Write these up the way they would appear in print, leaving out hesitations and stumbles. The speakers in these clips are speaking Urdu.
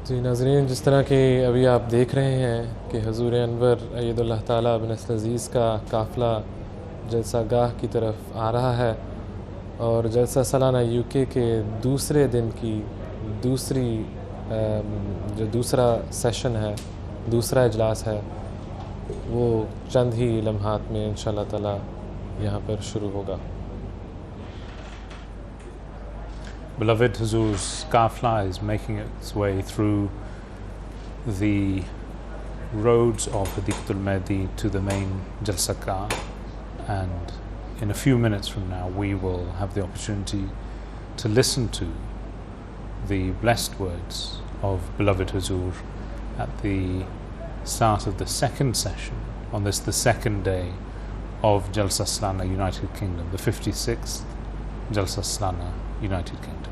جی ناظرین، جس طرح کہ ابھی آپ دیکھ رہے ہیں کہ حضور انور اید اللہ تعالیٰ بن عزیز کا قافلہ جلسہ گاہ کی طرف آ رہا ہے، اور جلسہ سالانہ یو کے کے دوسرے دن کی جو دوسرا سیشن ہے، دوسرا اجلاس ہے، وہ چند ہی لمحات میں انشاءاللہ تعالیٰ یہاں پر شروع ہوگا۔ Beloved Hazur's Qafla is making its way through the roads of Hadiqatul Mahdi to the main Jalsagah, and in a few minutes from now we will have the opportunity to listen to the blessed words of beloved Hazur at the start of the second session on this, the second day of Jalsa Salana United Kingdom, the 56th Jalsa Salana United Kingdom.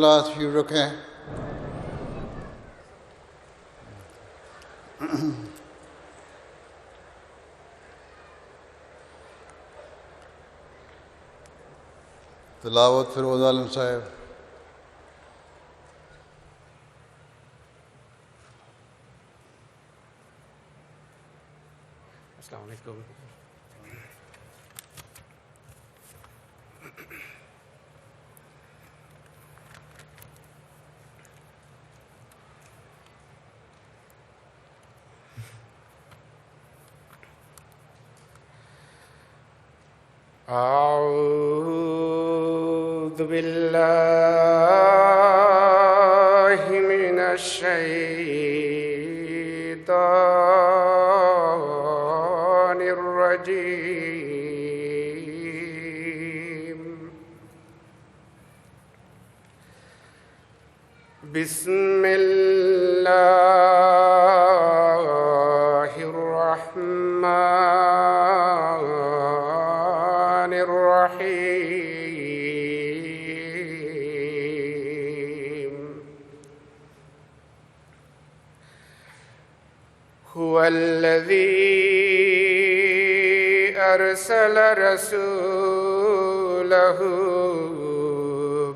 تشریف رکھیں۔ تلاوت فیروز عالم صاحب۔ السلام علیکم۔ أعوذ بالله من الشيطان الرجيم بسم الله الرحمن الرحيم هو الذي أرسل رسوله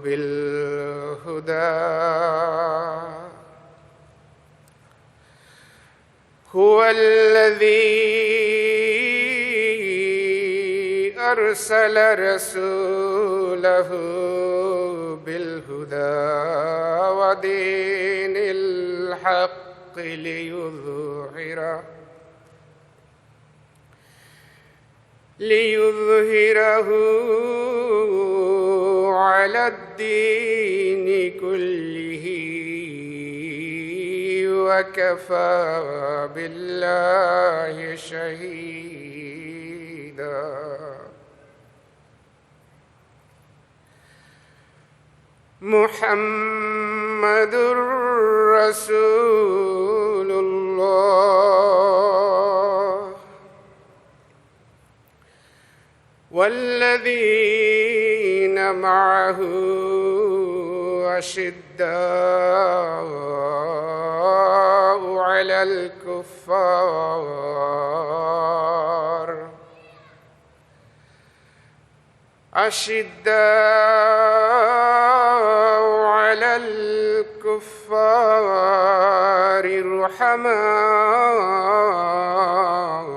بالهدى هو الذي أرسل رسوله بالهدى ودين الحق ليظهره على الدين كله وكفى بالله شهيدا. محمد رسول الله والذين معه أشداء على الكفار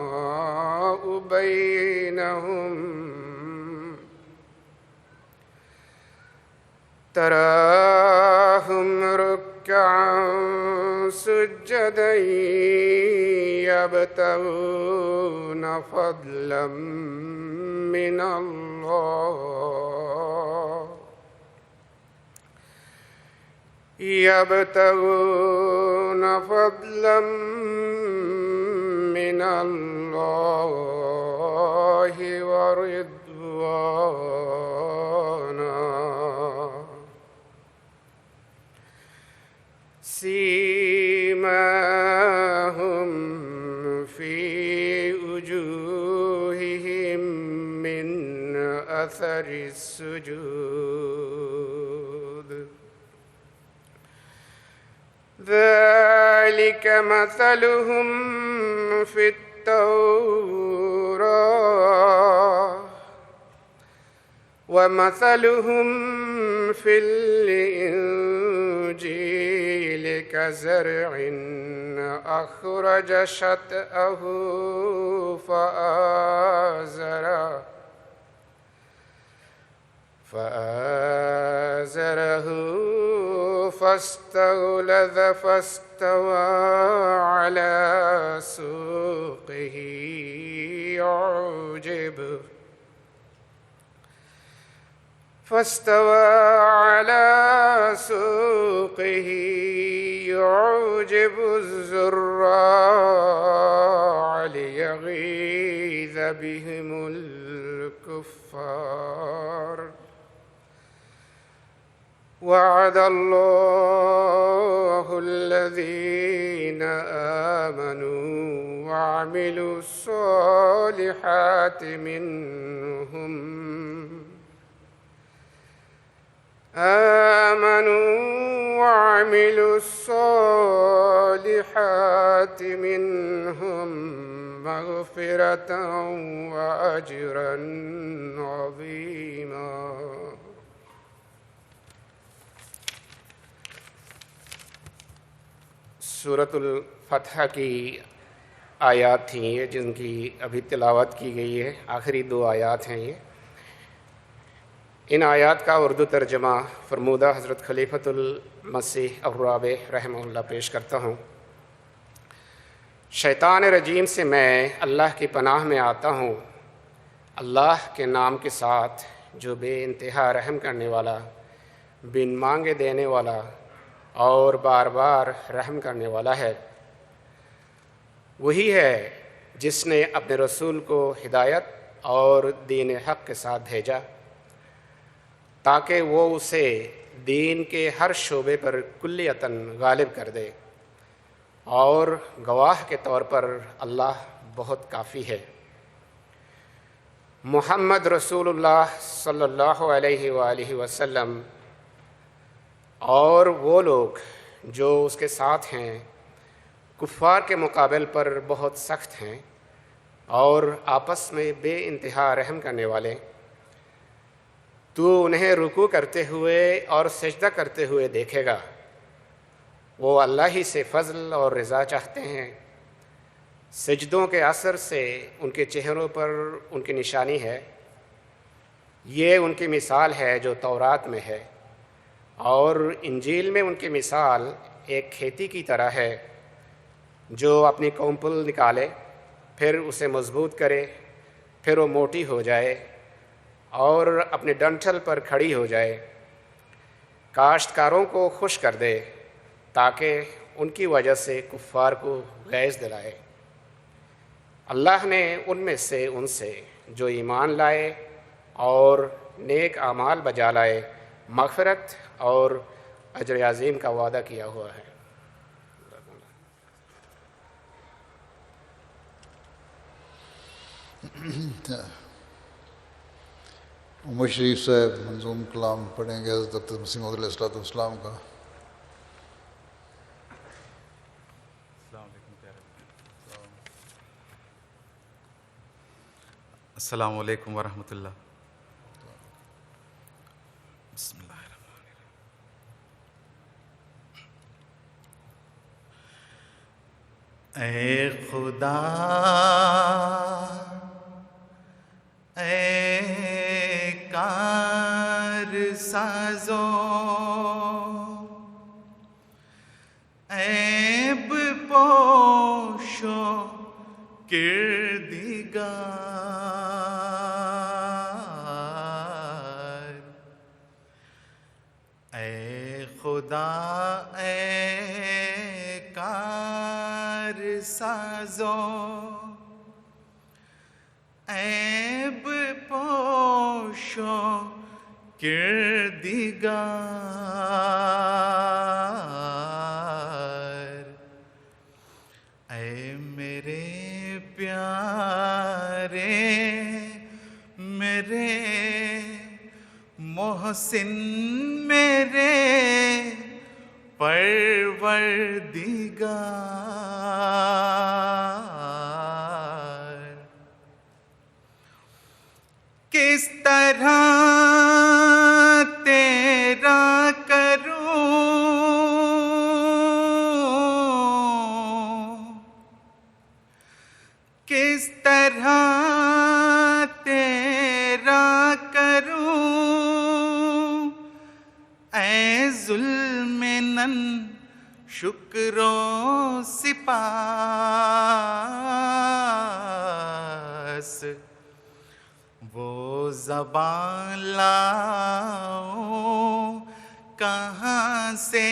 رحماء بينهم تراهم ركعا سجدا يبتغون فضلا من الله ورضوانا. سيماهم في وجوههم من أثر السجود ذلك مثلهم في التوراة ومثلهم في الإنجيل كزرع أخرج شطأه فآزره فاستغلظ فاستوى على سوقه يعجب الزراع ليغيظ بهم الكفار. وعد الله الذين آمنوا وعملوا الصالحات منهم مغفرة وأجرا عظيما. سورۃ الفتح کی آیات تھیں یہ جن کی ابھی تلاوت کی گئی ہے، آخری 2 آیات ہیں یہ. ان آیات کا اردو ترجمہ فرمودہ حضرت خلیفۃ المسیح الرابع رحمہ اللہ پیش کرتا ہوں. شیطان رجیم سے میں اللہ کی پناہ میں آتا ہوں، اللہ کے نام کے ساتھ جو بے انتہا رحم کرنے والا، بن مانگے دینے والا اور بار بار رحم کرنے والا ہے. وہی ہے جس نے اپنے رسول کو ہدایت اور دین حق کے ساتھ بھیجا تاکہ وہ اسے دین کے ہر شعبے پر کلیتاً غالب کر دے، اور گواہ کے طور پر اللہ بہت کافی ہے. محمد رسول اللہ صلی اللہ علیہ وآلہ وسلم اور وہ لوگ جو اس کے ساتھ ہیں کفار کے مقابل پر بہت سخت ہیں اور آپس میں بے انتہا رحم کرنے والے. تو انہیں رکوع کرتے ہوئے اور سجدہ کرتے ہوئے دیکھے گا. وہ اللہ ہی سے فضل اور رضا چاہتے ہیں. سجدوں کے اثر سے ان کے چہروں پر ان کی نشانی ہے یہ ان کی مثال ہے جو تورات میں ہے، اور انجیل میں ان کی مثال ایک کھیتی کی طرح ہے جو اپنی کومپل نکالے، پھر اسے مضبوط کرے، پھر وہ موٹی ہو جائے اور اپنے ڈنٹل پر کھڑی ہو جائے، کاشتکاروں کو خوش کر دے تاکہ ان کی وجہ سے کفار کو غیظ دلائے۔ اللہ نے ان سے جو ایمان لائے اور نیک اعمال بجا لائے مغفرت اور اجر عظیم کا وعدہ کیا ہوا ہے۔ عمر شریف صاحب منظوم کلام پڑھیں گے حضرت ڈاکٹر مسیح موعود علیہ السلام کا۔ السلام علیکم ورحمۃ اللہ۔ بسم اللہ الرحمن الرحیم۔ اے خدا، اے کار سازو، عیب پوشو کردگار، اے خدا، اے کار سازو، عیب پوشو کردگار، اے میرے پیارے، میرے محسن، میرے پروردگار، کس طرح تیرا کروں، کس طرح تیرا کروں، اے ظلم نن شکر و سپاس، وہ زبان لاؤں کہاں سے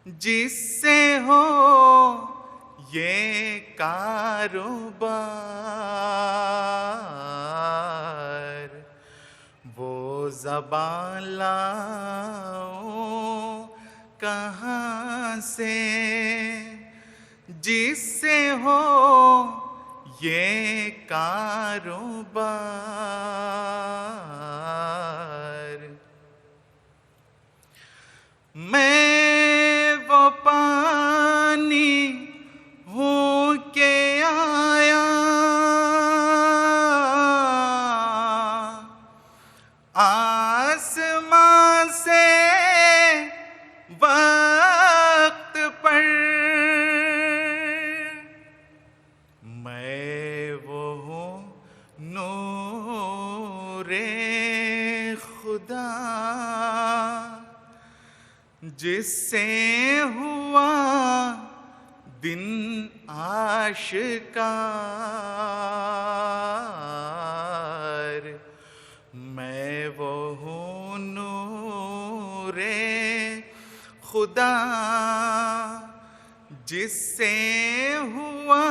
جس سے ہو یہ کاروبار، وہ زبان لاؤں کہاں سے جس سے ہو یہ کاروبار، میں وہ پانی ہوں کہ آیا آسمان سے وقت پر، میں وہ ہوں نور خدا جس سے ہوا دن آشکار، میں وہ ہوں نور خدا جس سے ہوا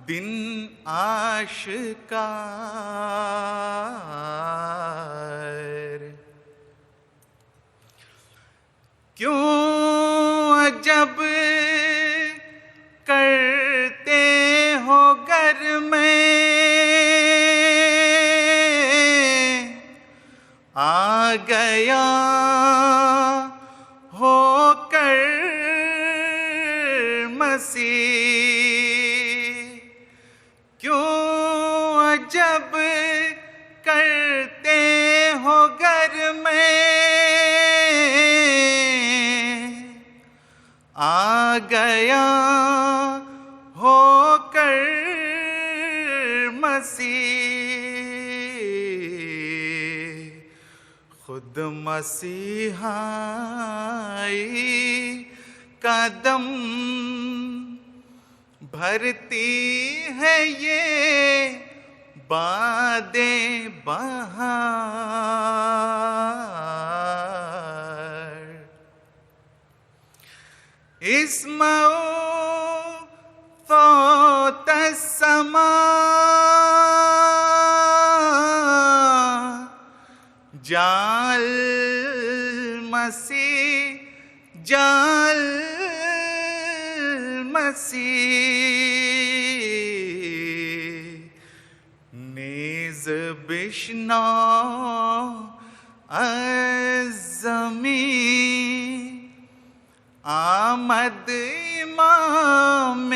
دن آشکار، کیوں عجب کرتے ہو گر میں آ گیا ہو کر مسیح، کیوں عجب کرتے ہو گر میں آ گیا ہو کر مسیح، خود مسیحائی کا دم بھرتی ہے یہ بادیں بہار، اسمعوا صوت السماء، جاء المسیح، جاء المسیح، نیز بشنو از زمین، آمد امام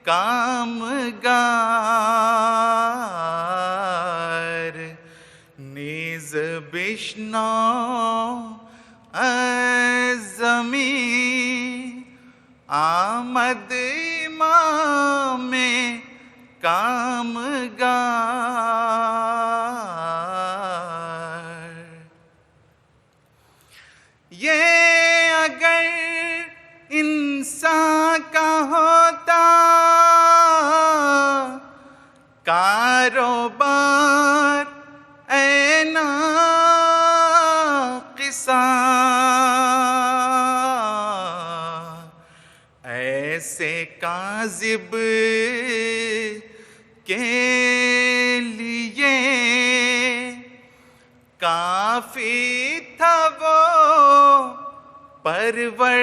کامگار، نیز بشنو از زمین، آمد امام کامگار۔ یہ اگر انسان کا ہوتا کاروبار اے ناقصاں، ایسے کاذب کے لیے کافی تھا وہ پروردگار،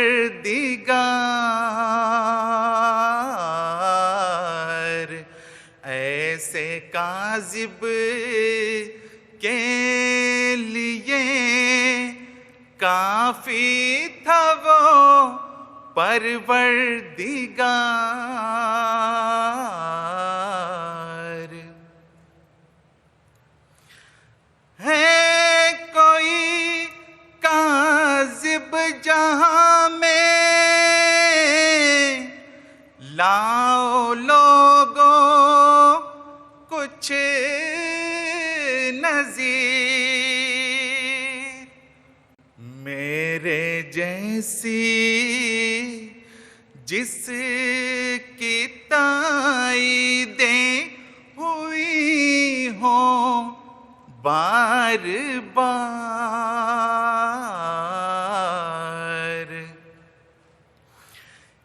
ایسے کاذب کے لیے کافی تھا وہ پروردگار۔ ہے کوئی کاذب جہاں میں، لاؤ لوگوں کچھ نظیر، میرے جیسی جس کی تائیدیں ہوئی ہوں بار بار،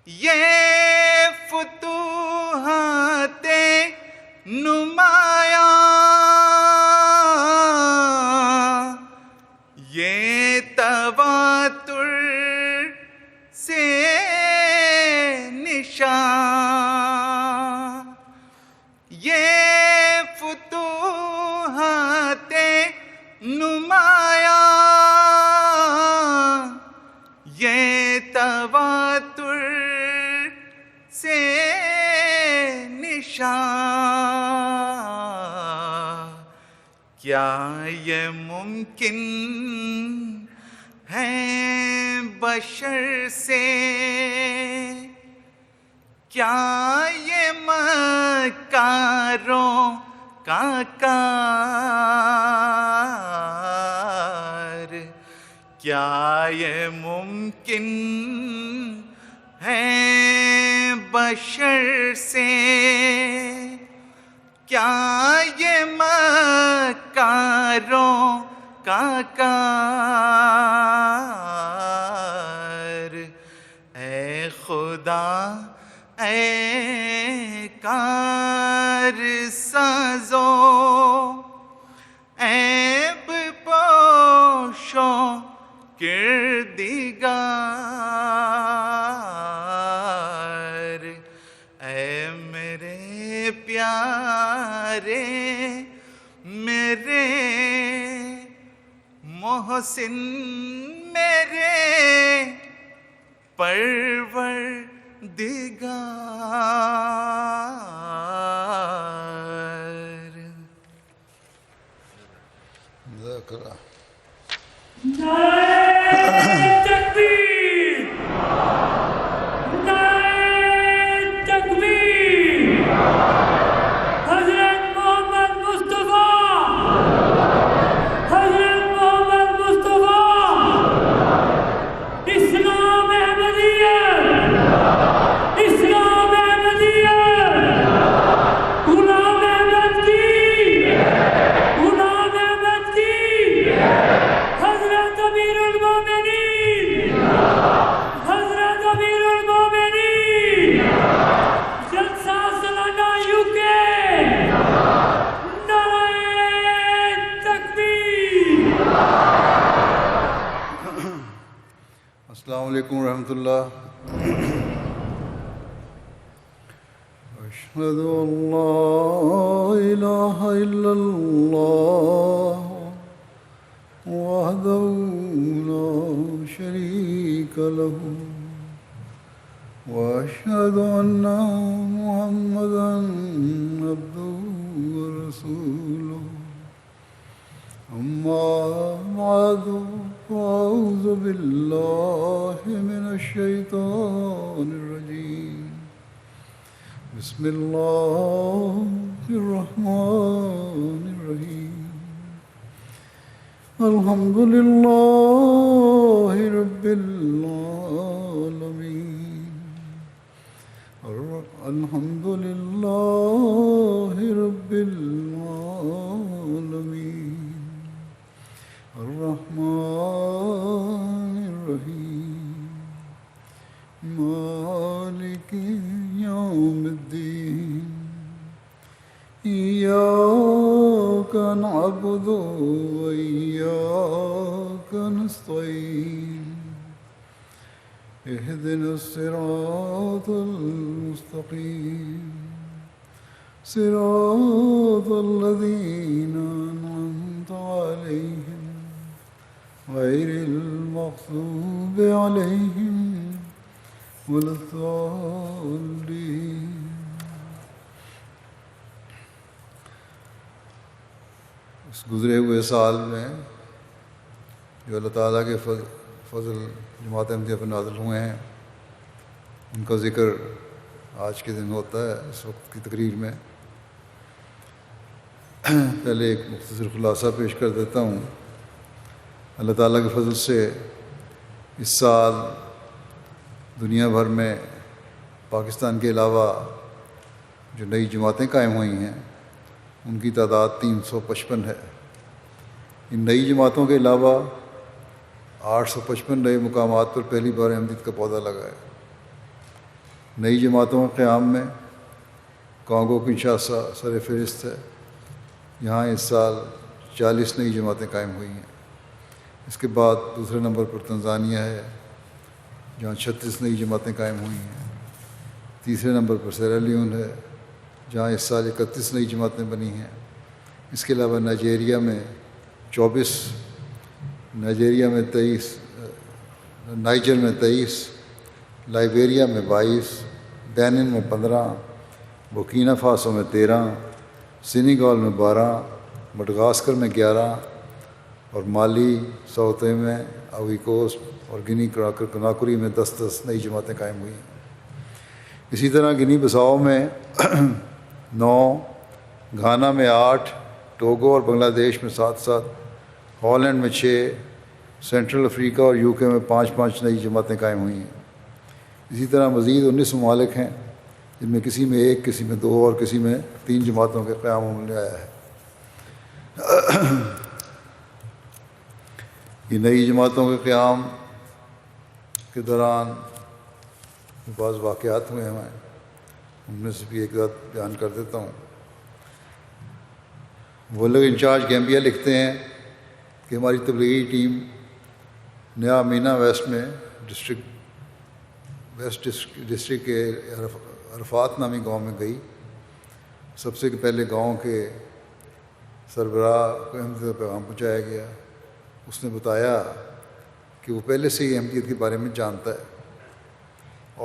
یہ فتوحات نمایاں، یہ تواتر سے نشان، یہ فتوحات نمایاں، یہ تواتر سے نشان، کیا یہ ممکن ہے بشر سے، کیا یہ مکاروں کا کار، کیا یہ ممکن ہے بشر سے، کیا یہ مکاروں کا کار، اے خدا اے کار سازو، عیب پوشو کردگار، اے میرے پیارے، میرے محسن، میرے پروردگار۔ جزاک اللہ۔ حضرت محمد مصطفیٰ، حضرت محمد علیکم ورحمۃ اللہ. اشہد ان لا الہ الا اللہ وحدہ لا شریک لہ واشہد ان محمدا عبدہ ورسولہ. اما بعد فاعوذ باللہ من الشیطان الرجیم. بسم اللہ الرحمن الرحیم. الحمد للہ رب العالمین. الحمد للہ رب العالمین. الرحمن الرحیم. مالک یوم الدین. ایاک نعبد و ایاک نستعین. اهدنا الصراط المستقیم. صراط الذین أنعمت عليهم غير المغضوب عليهم ولا الضالين. اس گزرے ہوئے سال میں جو اللہ تعالیٰ کے فضل جماعت احمدیہ پر نازل ہوئے ہیں ان کا ذکر آج کے دن ہوتا ہے اس وقت کی تقریر میں. پہلے ایک مختصر خلاصہ پیش کر دیتا ہوں. اللہ تعالیٰ کے فضل سے اس سال دنیا بھر میں پاکستان کے علاوہ جو نئی جماعتیں قائم ہوئی ہیں ان کی تعداد 355 ہے. ان نئی جماعتوں کے علاوہ 855 نئے مقامات پر پہلی بار احمدیت کا پودا لگا ہے. نئی جماعتوں کے قیام میں کانگو کنشاسا سر فہرست ہے. یہاں اس سال 40 نئی جماعتیں قائم ہوئی ہیں. اس کے بعد دوسرے نمبر پر تنزانیہ ہے جہاں 36 نئی جماعتیں قائم ہوئی ہیں. تیسرے نمبر پر سیرا لیون ہے جہاں اس سال 31 نئی جماعتیں بنی ہیں. اس کے علاوہ نائجیریا میں 24، نائجر میں 23، لائبیریا میں 22، بینن میں 15، بورکینا فاسو میں 13، سینیگال میں 12، مڈغاسکر میں 11 اور مالی، ساؤتھے میں، آوی کوسٹ اور گنی کناکری میں 10 نئی جماعتیں قائم ہوئی ہیں. اسی طرح گنی بساؤ میں 9، گھانا میں 8، ٹوگو اور بنگلہ دیش میں 7، ہالینڈ میں 6، سینٹرل افریقہ اور UK میں 5 نئی جماعتیں قائم ہوئی ہیں. اسی طرح مزید 19 ممالک ہیں جن میں کسی میں 1، کسی میں 2 اور کسی میں 3 جماعتوں کے قیام عمل آیا ہے. یہ نئی جماعتوں کے قیام کے دوران بعض واقعات ہوئے ہیں. ان میں سے بھی ایک بات بیان کر دیتا ہوں. وہ لوگ انچارج گیمبیا لکھتے ہیں کہ ہماری تبلیغی ٹیم نیا مینا ویسٹ ڈسٹرکٹ کے عرفات نامی گاؤں میں گئی. سب سے پہلے گاؤں کے سربراہ کو احمدیت کا پیغام پہنچایا گیا. اس نے بتایا کہ وہ پہلے سے ہی احمدیت کے بارے میں جانتا ہے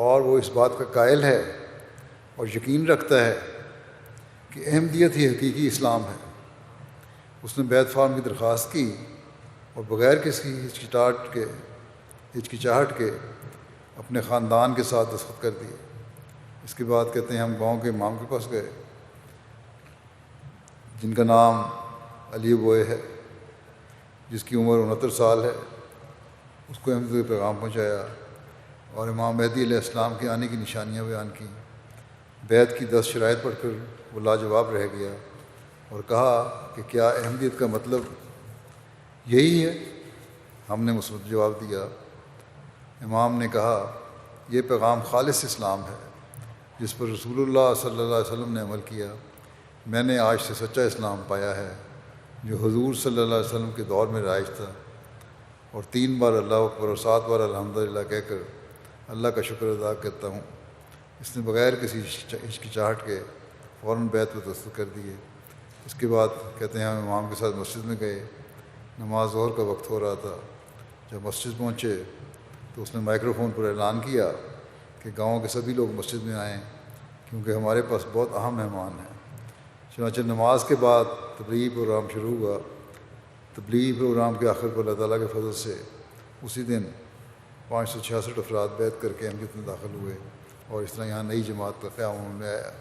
اور وہ اس بات کا قائل ہے اور یقین رکھتا ہے کہ احمدیت ہی حقیقی اسلام ہے. اس نے بیعت فارم کی درخواست کی اور بغیر کسی ہچکچاہٹ کے اپنے خاندان کے ساتھ دستخط کر دیے. اس کے بعد کہتے ہیں ہم گاؤں کے امام کے پاس گئے جن کا نام علی بوئے ہے، جس کی عمر 69 سال ہے. اس کو احمدیت کا پیغام پہنچایا اور امام مہدی علیہ السلام کے آنے کی نشانیاں بیان کی. بیعت کی 10 شرائط پڑھ کر وہ لاجواب رہ گیا اور کہا کہ کیا احمدیت کا مطلب یہی ہے؟ ہم نے مثبت جواب دیا. امام نے کہا یہ پیغام خالص اسلام ہے جس پر رسول اللہ صلی اللہ علیہ وسلم نے عمل کیا. میں نے آج سے سچا اسلام پایا ہے جو حضور صلی اللہ علیہ وسلم کے دور میں رائج تھا اور 3 بار اللہ اکبر اور 7 بار الحمدللہ کہہ کر اللہ کا شکر ادا کرتا ہوں۔ اس نے بغیر کسی ہچکچاہٹ کے فوراً بیعت پہ دستخط کر دیے۔ اس کے بعد کہتے ہیں ہم امام کے ساتھ مسجد میں گئے، نماز ظہر کا وقت ہو رہا تھا۔ جب مسجد پہنچے تو اس نے مائکرو فون پر اعلان کیا کہ گاؤں کے سبھی لوگ مسجد میں آئیں کیونکہ ہمارے پاس بہت اہم مہمان ہیں۔ چنانچہ نماز کے بعد تبلیغی پروگرام شروع ہوا۔ تبلیغی پروگرام کے آخر پر اللہ تعالیٰ کے فضل سے اسی دن 566 افراد بیعت کر کے احمدیت میں داخل ہوئے اور اس طرح یہاں نئی جماعت کا قیام عمل میں آیا۔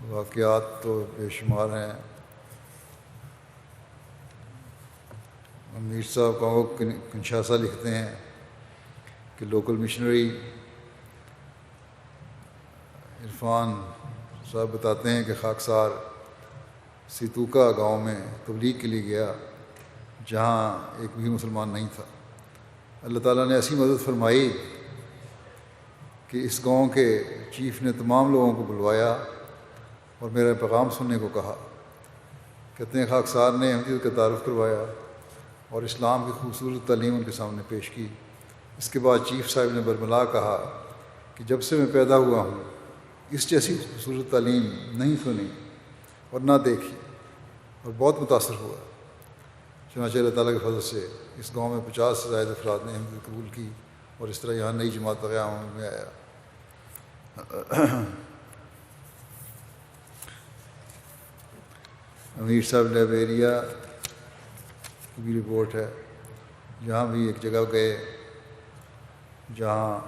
واقعات تو بے شمار ہیں۔ امیر صاحب کانگو کنشاسا لکھتے ہیں کہ لوکل مشنری عرفان صاحب بتاتے ہیں کہ خاکسار سیتوکا گاؤں میں تبلیغ کے لیے گیا جہاں ایک بھی مسلمان نہیں تھا۔ اللہ تعالیٰ نے ایسی مدد فرمائی کہ اس گاؤں کے چیف نے تمام لوگوں کو بلوایا اور میرا پیغام سننے کو کہا۔ کہتے ہیں خاکسار نے احمدیت کا تعارف کروایا اور اسلام کی خوبصورت تعلیم ان کے سامنے پیش کی۔ اس کے بعد چیف صاحب نے برملا کہا کہ جب سے میں پیدا ہوا ہوں اس جیسی خوبصورت تعلیم نہیں سنی اور نہ دیکھی، اور بہت متاثر ہوا۔ چنانچہ اللہ تعالیٰ کے فضل سے اس گاؤں میں 50 سے زائد افراد نے احمدیت قبول کی اور اس طرح یہاں نئی جماعت کا قیام عمل میں آیا۔ امیر صاحب لائبیریا کی بھی رپورٹ ہے، جہاں بھی ایک جگہ گئے جہاں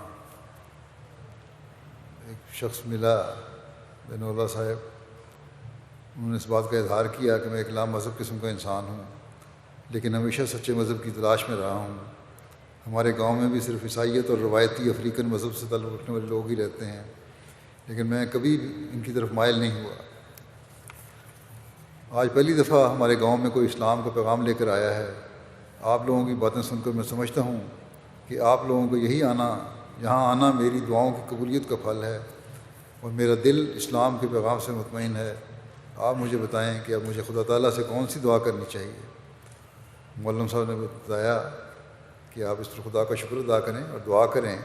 ایک شخص ملا بین اللہ صاحب، انہوں نے اس بات کا اظہار کیا کہ میں ایک لا مذہب قسم کا انسان ہوں لیکن ہمیشہ سچے مذہب کی تلاش میں رہا ہوں۔ ہمارے گاؤں میں بھی صرف عیسائیت اور روایتی افریقن مذہب سے تعلق رکھنے والے لوگ ہی رہتے ہیں، لیکن میں کبھی ان کی طرف مائل نہیں ہوا۔ آج پہلی دفعہ ہمارے گاؤں میں کوئی اسلام کا پیغام لے کر آیا ہے۔ آپ لوگوں کی باتیں سن کر میں سمجھتا ہوں کہ آپ لوگوں کو یہاں آنا میری دعاؤں کی قبولیت کا پھل ہے اور میرا دل اسلام کے پیغام سے مطمئن ہے۔ آپ مجھے بتائیں کہ اب مجھے خدا تعالیٰ سے کون سی دعا کرنی چاہیے؟ مولم صاحب نے بتایا کہ آپ اس پر خدا کا شکر ادا کریں اور دعا کریں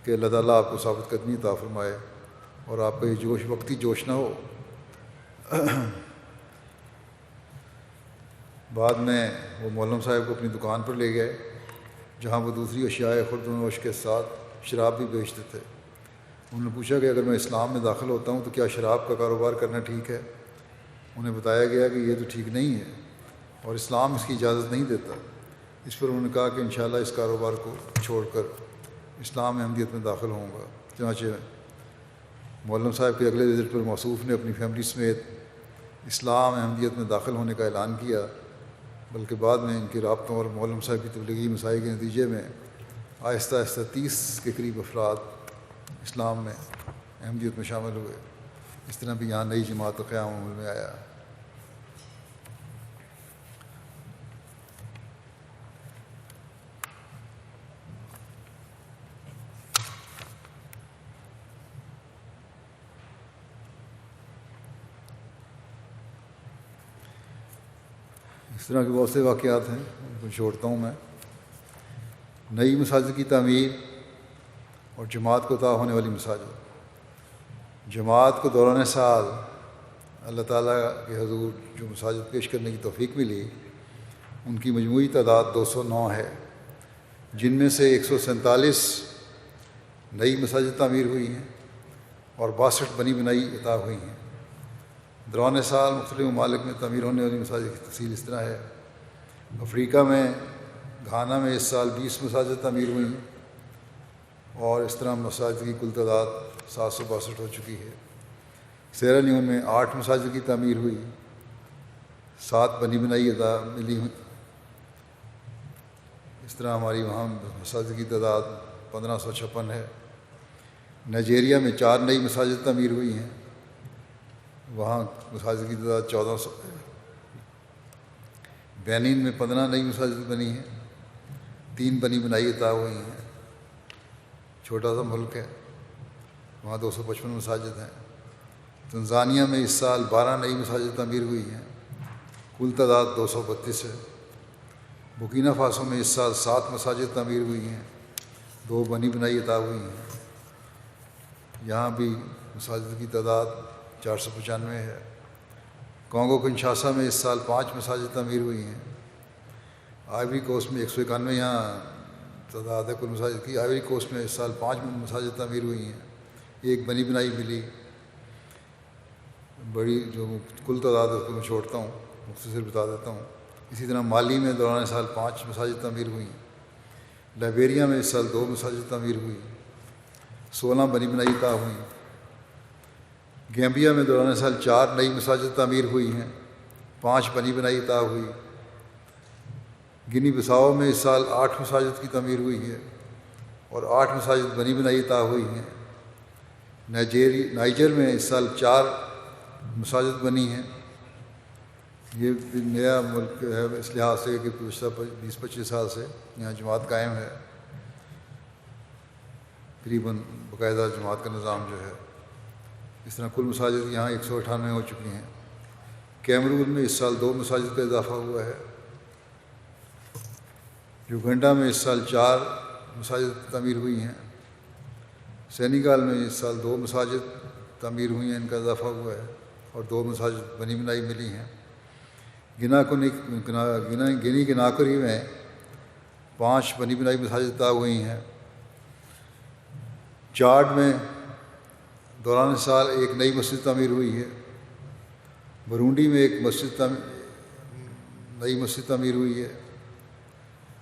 کہ اللہ تعالیٰ آپ کو ثابت قدمی عطا فرمائے اور آپ کا یہ وقتی جوش نہ ہو۔ بعد میں وہ مولم صاحب کو اپنی دکان پر لے گئے جہاں وہ دوسری اشیاء خورد و نوش کے ساتھ شراب بھی بیچتے تھے۔ انہوں نے پوچھا کہ اگر میں اسلام میں داخل ہوتا ہوں تو کیا شراب کا کاروبار کرنا ٹھیک ہے؟ انہیں بتایا گیا کہ یہ تو ٹھیک نہیں ہے اور اسلام اس کی اجازت نہیں دیتا۔ اس پر انہوں نے کہا کہ انشاءاللہ اس کاروبار کو چھوڑ کر اسلام میں احمدیت میں داخل ہوں گا۔ چنانچہ مولم صاحب کے اگلے وزٹ پر موصوف نے اپنی فیملی سمیت اسلام احمدیت میں داخل ہونے کا اعلان کیا، بلکہ بعد میں ان کے رابطوں اور مولم صاحب کی تبلیغی مساعی کے نتیجے میں آہستہ آہستہ 30 کے قریب افراد اسلام میں احمدیت میں شامل ہوئے۔ اس طرح بھی یہاں نئی جماعت کا قیام عمل میں آیا۔ اس طرح کے بہت سے واقعات ہیں، ان کو چھوڑتا ہوں میں۔ نئی مساجد کی تعمیر اور جماعت کو عطا ہونے والی مساجد۔ جماعت کو دوران سال اللہ تعالیٰ کے حضور جو مساجد پیش کرنے کی توفیق ملی، ان کی مجموعی تعداد 209 ہے، جن میں سے 147 نئی مساجد تعمیر ہوئی ہیں اور 62 بنی بنائی عطا ہوئی ہیں۔ دوران سال مختلف ممالک میں تعمیر ہونے والی مساجد کی تفصیل اس طرح ہے۔ افریقہ میں گھانا میں اس سال 20 مساجد تعمیر ہوئی ہیں اور اس طرح مساجد کی کل تعداد 762 ہو چکی ہے۔ سیرا لیون میں 8 مساجد کی تعمیر ہوئی، 7 بنی بنائی عطا ملی ہوئی۔ اس طرح ہماری وہاں مساجد کی تعداد 1556 ہے۔ نائجیریا میں 4 نئی مساجد تعمیر ہوئی ہیں، وہاں مساجد کی تعداد 1400 ہے۔ بینین میں 15 نئی مساجد بنی ہیں، 3 بنی بنائی عطا ہوئی ہیں۔ چھوٹا سا ملک ہے، وہاں 255 مساجد ہیں۔ تنزانیہ میں اس سال 12 نئی مساجد تعمیر ہوئی ہیں، کل تعداد 232 ہے۔ بورکینا فاسو میں اس سال 7 مساجد تعمیر ہوئی ہیں، 2 بنی بنائی عطا ہوئی ہیں۔ یہاں بھی مساجد کی تعداد 495 ہے۔ کانگو کنشاسا میں اس سال 5 مساجد تعمیر ہوئی ہیں۔ آئیوری کوسٹ میں 191 یہاں تعداد ہے کل مساجد کی۔ آئیوری کوسٹ میں اس سال 5 مساجد تعمیر ہوئی ہیں، 1 بنی بنائی ملی۔ بڑی جو کل تعداد ہے اس کو میں چھوڑتا ہوں، مختصر بتا دیتا ہوں۔ اسی طرح مالی میں دوران سال 5 مساجد تعمیر ہوئی۔ لائبیریا میں اس سال 2 مساجد تعمیر ہوئی، 16 بنی بنائی عطا ہوئیں۔ گیمبیا میں دوران سال 4 نئی مساجد تعمیر ہوئی ہیں، 5 بنی بنائی عطا ہوئی۔ گنی بساؤ میں اس سال 8 مساجد کی تعمیر ہوئی ہے اور 8 مساجد بنی بنائی عطا ہوئی ہیں۔ نائجر میں اس سال 4 مساجد بنی ہیں۔ یہ بھی نیا ملک ہے اس لحاظ سے کہ گزشتہ 20-25 سال سے یہاں جماعت قائم ہے، قریباً باقاعدہ جماعت کا نظام جو ہے۔ اس طرح کل مساجد یہاں 198 ہو چکی ہیں۔ کیمرون میں اس سال 2 مساجد کا اضافہ ہوا ہے۔ یوگنڈا میں اس سال 4 مساجد تعمیر ہوئی ہیں۔ سینیگال میں اس سال 2 مساجد تعمیر ہوئی ہیں، ان کا اضافہ ہوا ہے اور 2 مساجد بنی بنائی ملی ہیں۔ گنی کناکری میں 5 بنی بنائی مساجد عطا ہوئی ہیں۔ چاڈ میں دوران سال 1 نئی مسجد تعمیر ہوئی ہے۔ برونڈی میں 1 نئی مسجد تعمیر ہوئی ہے۔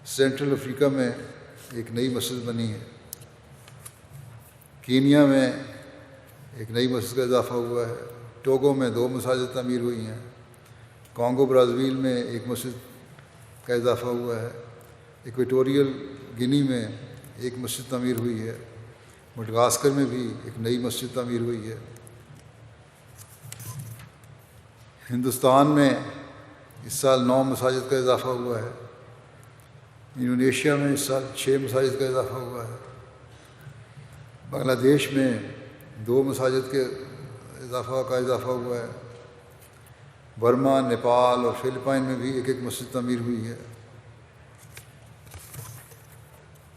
سینٹرل افریقہ میں 1 نئی مسجد بنی ہے۔ کینیا میں 1 نئی مسجد کا اضافہ ہوا ہے۔ ٹوگو میں 2 مساجد تعمیر ہوئی ہیں۔ کانگو برازیل میں 1 مسجد کا اضافہ ہوا ہے۔ ایکویٹوریل گنی میں 1 مسجد تعمیر ہوئی ہے۔ مڈغاسکر میں بھی 1 نئی مسجد تعمیر ہوئی ہے۔ ہندوستان میں اس سال 9 مساجد کا اضافہ ہوا ہے۔ انڈونیشیا میں اس سال 6 مساجد کا اضافہ ہوا ہے۔ بنگلہ دیش میں 2 مساجد کے اضافہ ہوا ہے۔ برما، نیپال اور فلپائن میں بھی 1 مسجد تعمیر ہوئی ہے۔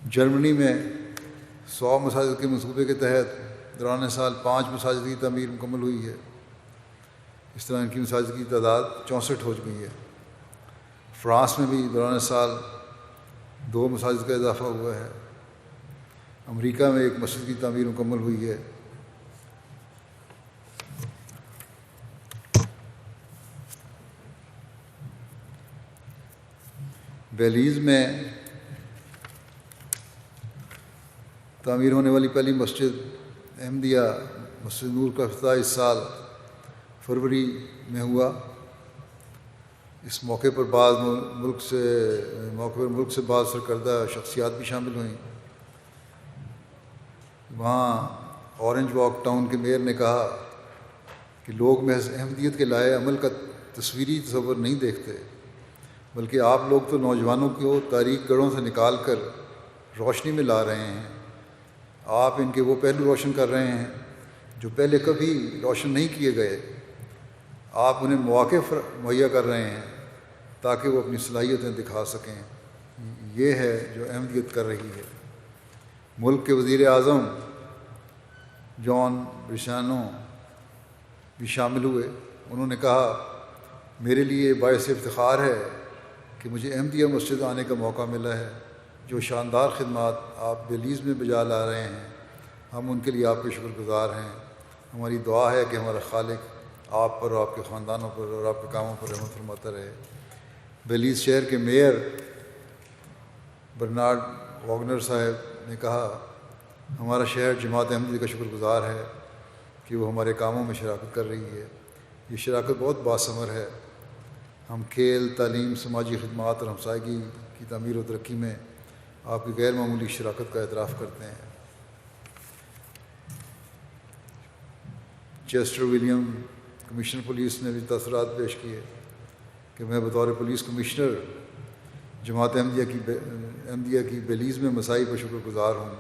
جرمنی میں 100 مساجد کے منصوبے کے تحت دوران سال 5 مساجد کی تعمیر مکمل ہوئی ہے۔ اس طرح ان کی مساجد کی تعداد 64 ہو چکی ہے۔ فرانس میں بھی دوران سال 2 مساجد کا اضافہ ہوا ہے۔ امریکہ میں 1 مسجد کی تعمیر مکمل ہوئی ہے۔ بیلیز میں تعمیر ہونے والی پہلی مسجد احمدیہ مسجد نور کا افتتاح اس سال فروری میں ہوا۔ اس موقع پر ملک سے بعض سرکردہ شخصیات بھی شامل ہوئیں۔ وہاں اورنج واک ٹاؤن کے میئر نے کہا کہ لوگ محض احمدیت کے لائے عمل کا تصویری تصور نہیں دیکھتے، بلکہ آپ لوگ تو نوجوانوں کو تاریک گڑھوں سے نکال کر روشنی میں لا رہے ہیں۔ آپ ان کے وہ پہلو روشن کر رہے ہیں جو پہلے کبھی روشن نہیں کیے گئے۔ آپ انہیں مواقع مہیا کر رہے ہیں تاکہ وہ اپنی صلاحیتیں دکھا سکیں۔ یہ ہے جو احمدیت کر رہی ہے۔ ملک کے وزیر اعظم جان برشانو بھی شامل ہوئے۔ انہوں نے کہا، میرے لیے باعث افتخار ہے کہ مجھے احمدیہ مسجد آنے کا موقع ملا ہے۔ جو شاندار خدمات آپ بیلیز میں بجا لا رہے ہیں، ہم ان کے لیے آپ کے شکر گزار ہیں۔ ہماری دعا ہے کہ ہمارا خالق آپ پر اور آپ کے خاندانوں پر اور آپ کے کاموں پر رحمت فرماتا رہے۔ بیلیز شہر کے میئر برنارڈ واگنر صاحب نے کہا، ہمارا شہر جماعت احمدیہ کا شکر گزار ہے کہ وہ ہمارے کاموں میں شراکت کر رہی ہے۔ یہ شراکت بہت باثمر ہے۔ ہم کھیل، تعلیم، سماجی خدمات اور ہمسائیگی کی تعمیر و ترقی میں آپ کی غیر معمولی شراکت کا اعتراف کرتے ہیں۔ چیسٹر ولیم کمشنر پولیس نے بھی تاثرات پیش کیے کہ میں بطور پولیس کمشنر جماعت احمدیہ کی بیلیز میں مساعی پر شکر گزار ہوں۔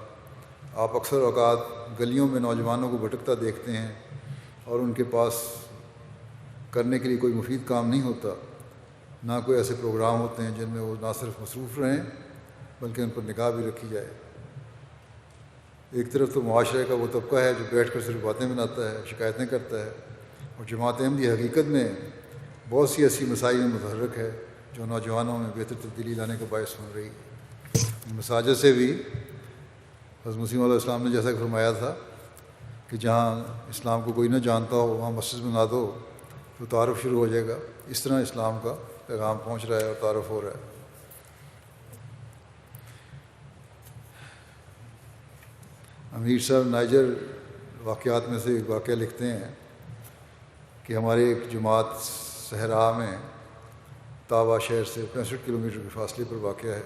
آپ اکثر اوقات گلیوں میں نوجوانوں کو بھٹکتا دیکھتے ہیں اور ان کے پاس کرنے کے لیے کوئی مفید کام نہیں ہوتا، نہ کوئی ایسے پروگرام ہوتے ہیں جن میں وہ نہ صرف مصروف رہیں بلکہ ان پر نگاہ بھی رکھی جائے۔ ایک طرف تو معاشرے کا وہ طبقہ ہے جو بیٹھ کر صرف باتیں بناتا ہے، شکایتیں کرتا ہے، اور جماعت احمدیہ حقیقت میں بہت سی ایسی مسائل میں متحرک ہے جو نوجوانوں میں بہتر تبدیلی لانے کا باعث بن رہی ہے۔ مساجد سے بھی حضرت مسیح علیہ السلام نے جیسا کہ فرمایا تھا کہ جہاں اسلام کو کوئی نہ جانتا ہو وہاں مسجد بنا دو تو تعارف شروع ہو جائے گا۔ اس طرح اسلام کا پیغام پہنچ رہا ہے اور تعارف ہو رہا ہے۔ امیر صاحب نائجر واقعات میں سے ایک واقعہ لکھتے ہیں کہ ہمارے ایک جماعت صحرا میں تابا شہر سے 65 کلومیٹر کے فاصلے پر واقع ہے۔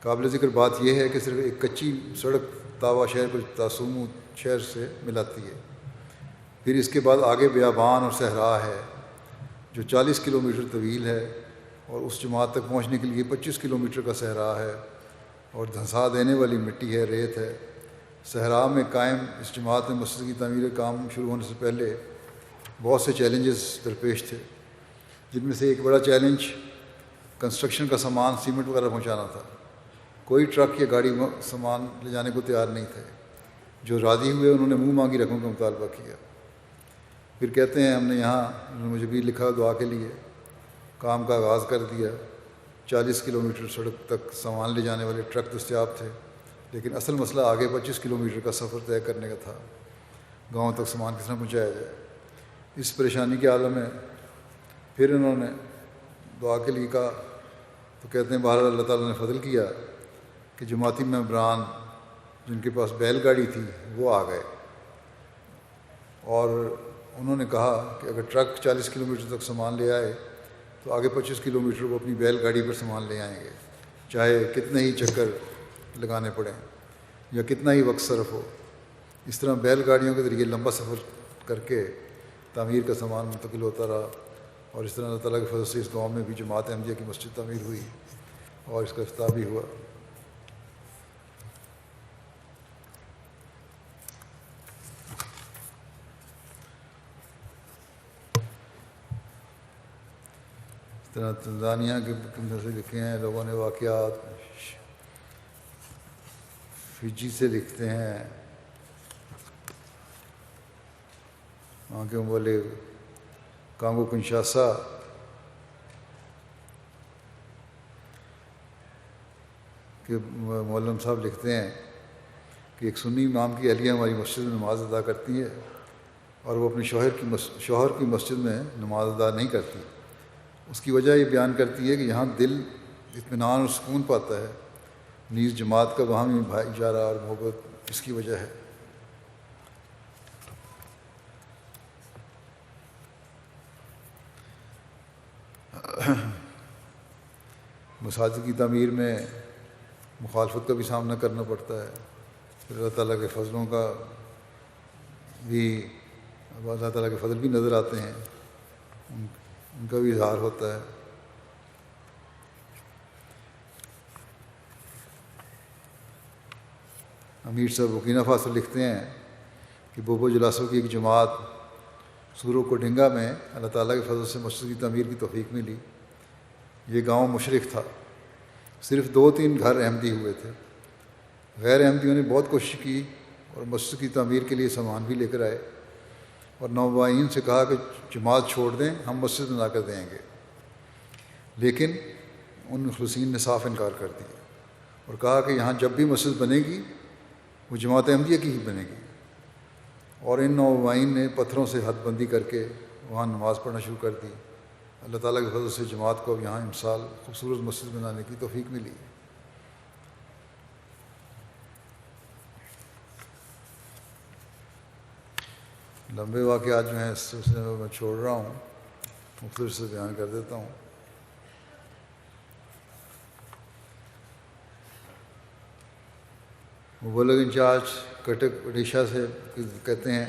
قابل ذکر بات یہ ہے کہ صرف ایک کچی سڑک تابا شہر کو تاسومو شہر سے ملاتی ہے، پھر اس کے بعد آگے بیابان اور صحرا ہے جو 40 کلومیٹر طویل ہے، اور اس جماعت تک پہنچنے کے لیے 25 کلومیٹر کا صحرا ہے، اور دھنسا دینے والی مٹی ہے، ریت ہے۔ صحرا میں قائم اس جماعت میں مسجد کی تعمیر کا کام شروع ہونے سے پہلے بہت سے چیلنجز درپیش تھے، جن میں سے ایک بڑا چیلنج کنسٹرکشن کا سامان سیمنٹ وغیرہ پہنچانا تھا۔ کوئی ٹرک یا گاڑی سامان لے جانے کو تیار نہیں تھے۔ جو راضی ہوئے انہوں نے منہ مانگی رقم کا مطالبہ کیا۔ پھر کہتے ہیں ہم نے یہاں، انہوں نے مجھے بھی لکھا دعا کے لیے، کام کا آغاز کر دیا۔ 40 کلومیٹر سڑک تک سامان لے جانے والے ٹرک دستیاب تھے، لیکن اصل مسئلہ آگے 25 کلومیٹر کا سفر طے کرنے کا تھا۔ گاؤں تک سامان کس طرح پہنچایا جائے؟ اس پریشانی کے عالم میں پھر انہوں نے دعا کے لیے کہا تو کہتے ہیں بہرحال اللہ تعالیٰ نے فضل کیا کہ جماعتی ممبران جن کے پاس بیل گاڑی تھی وہ آ گئے، اور انہوں نے کہا کہ اگر ٹرک 40 کلومیٹر تک سامان لے آئے تو آگے 25 کلومیٹر وہ اپنی بیل گاڑی پر سامان لے آئیں گے، چاہے کتنے ہی چکر لگانے پڑیں یا کتنا ہی وقت صرف ہو۔ اس طرح بیل گاڑیوں کے ذریعے لمبا سفر کر کے تعمیر کا سامان منتقل ہوتا رہا، اور اس طرح اللہ تعالیٰ کے فضل سے اس گاؤں میں بھی جماعت احمدیہ کی مسجد تعمیر ہوئی اور اس کا افتتاح بھی ہوا۔ اس طرح تنزانیہ کے اندر سے لکھے ہیں لوگوں نے واقعات، فجی سے لکھتے ہیں، وہاں کے والے کانگو کنشاسا، کہ مولم صاحب لکھتے ہیں کہ ایک سنی امام کی اہلیہ ہماری مسجد میں نماز ادا کرتی ہے اور وہ اپنے شوہر کی مسجد میں نماز ادا نہیں کرتی۔ اس کی وجہ یہ بیان کرتی ہے کہ یہاں دل اطمینان اور سکون پاتا ہے، نیز جماعت کا باہمی بھائی چارہ اور محبت اس کی وجہ ہے۔ مساجد کی تعمیر میں مخالفت کا بھی سامنا کرنا پڑتا ہے، پھر اللہ تعالیٰ کے فضلوں کا بھی، اللہ تعالیٰ کے فضل بھی نظر آتے ہیں، ان کا بھی اظہار ہوتا ہے۔ امیر صاحب برکینا فاسو لکھتے ہیں کہ بوبو جلاسو کی ایک جماعت سورو کوڈنگا میں اللہ تعالیٰ کے فضل سے مسجد کی تعمیر کی توفیق ملی۔ یہ گاؤں مشرق تھا، صرف 2-3 گھر احمدی ہوئے تھے۔ غیر احمدیوں نے بہت کوشش کی اور مسجد کی تعمیر کے لیے سامان بھی لے کر آئے، اور نوبائین سے کہا کہ جماعت چھوڑ دیں، ہم مسجد بنا کر دیں گے، لیکن ان مخلصین نے صاف انکار کر دیا اور کہا کہ یہاں جب بھی مسجد بنے گی وہ جماعت احمدیہ کی ہی بنے گی، اور ان نوبائین نے پتھروں سے حد بندی کر کے وہاں نماز پڑھنا شروع کر دی۔ اللہ تعالیٰ کے فضل سے جماعت کو اب یہاں امسال خوبصورت مسجد بنانے کی توفیق ملی۔ لمبے واقعات جو ہیں اس سلسلے میں میں چھوڑ رہا ہوں، مختصر سے بیان کر دیتا ہوں۔ مبلغ انچارج کٹک اڈیشہ سے کہتے ہیں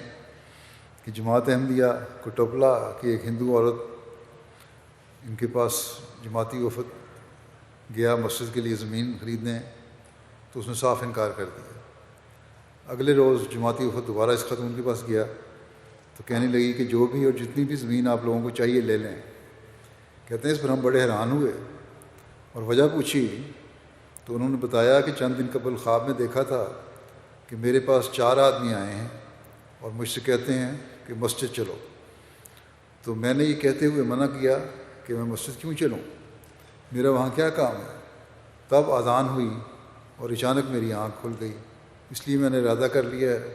کہ جماعت احمدیہ کوٹپلا کی ایک ہندو عورت، ان کے پاس جماعتی وفد گیا مسجد کے لیے زمین خریدنے، تو اس نے صاف انکار کر دیا۔ اگلے روز جماعتی وفد دوبارہ اس خاتون کے پاس گیا تو کہنے لگی کہ جو بھی اور جتنی بھی زمین آپ لوگوں کو چاہیے لے لیں. کہتے ہیں اس پر ہم بڑے حیران ہوئے اور وجہ پوچھی تو انہوں نے بتایا کہ چند دن قبل خواب میں دیکھا تھا کہ میرے پاس 4 آدمی آئے ہیں اور مجھ سے کہتے ہیں کہ مسجد چلو. تو میں نے یہ کہتے ہوئے منع کیا کہ میں مسجد کیوں چلوں, میرا وہاں کیا کام ہے. تب اذان ہوئی اور اچانک میری آنکھ کھل گئی, اس لیے میں نے ارادہ کر لیا ہے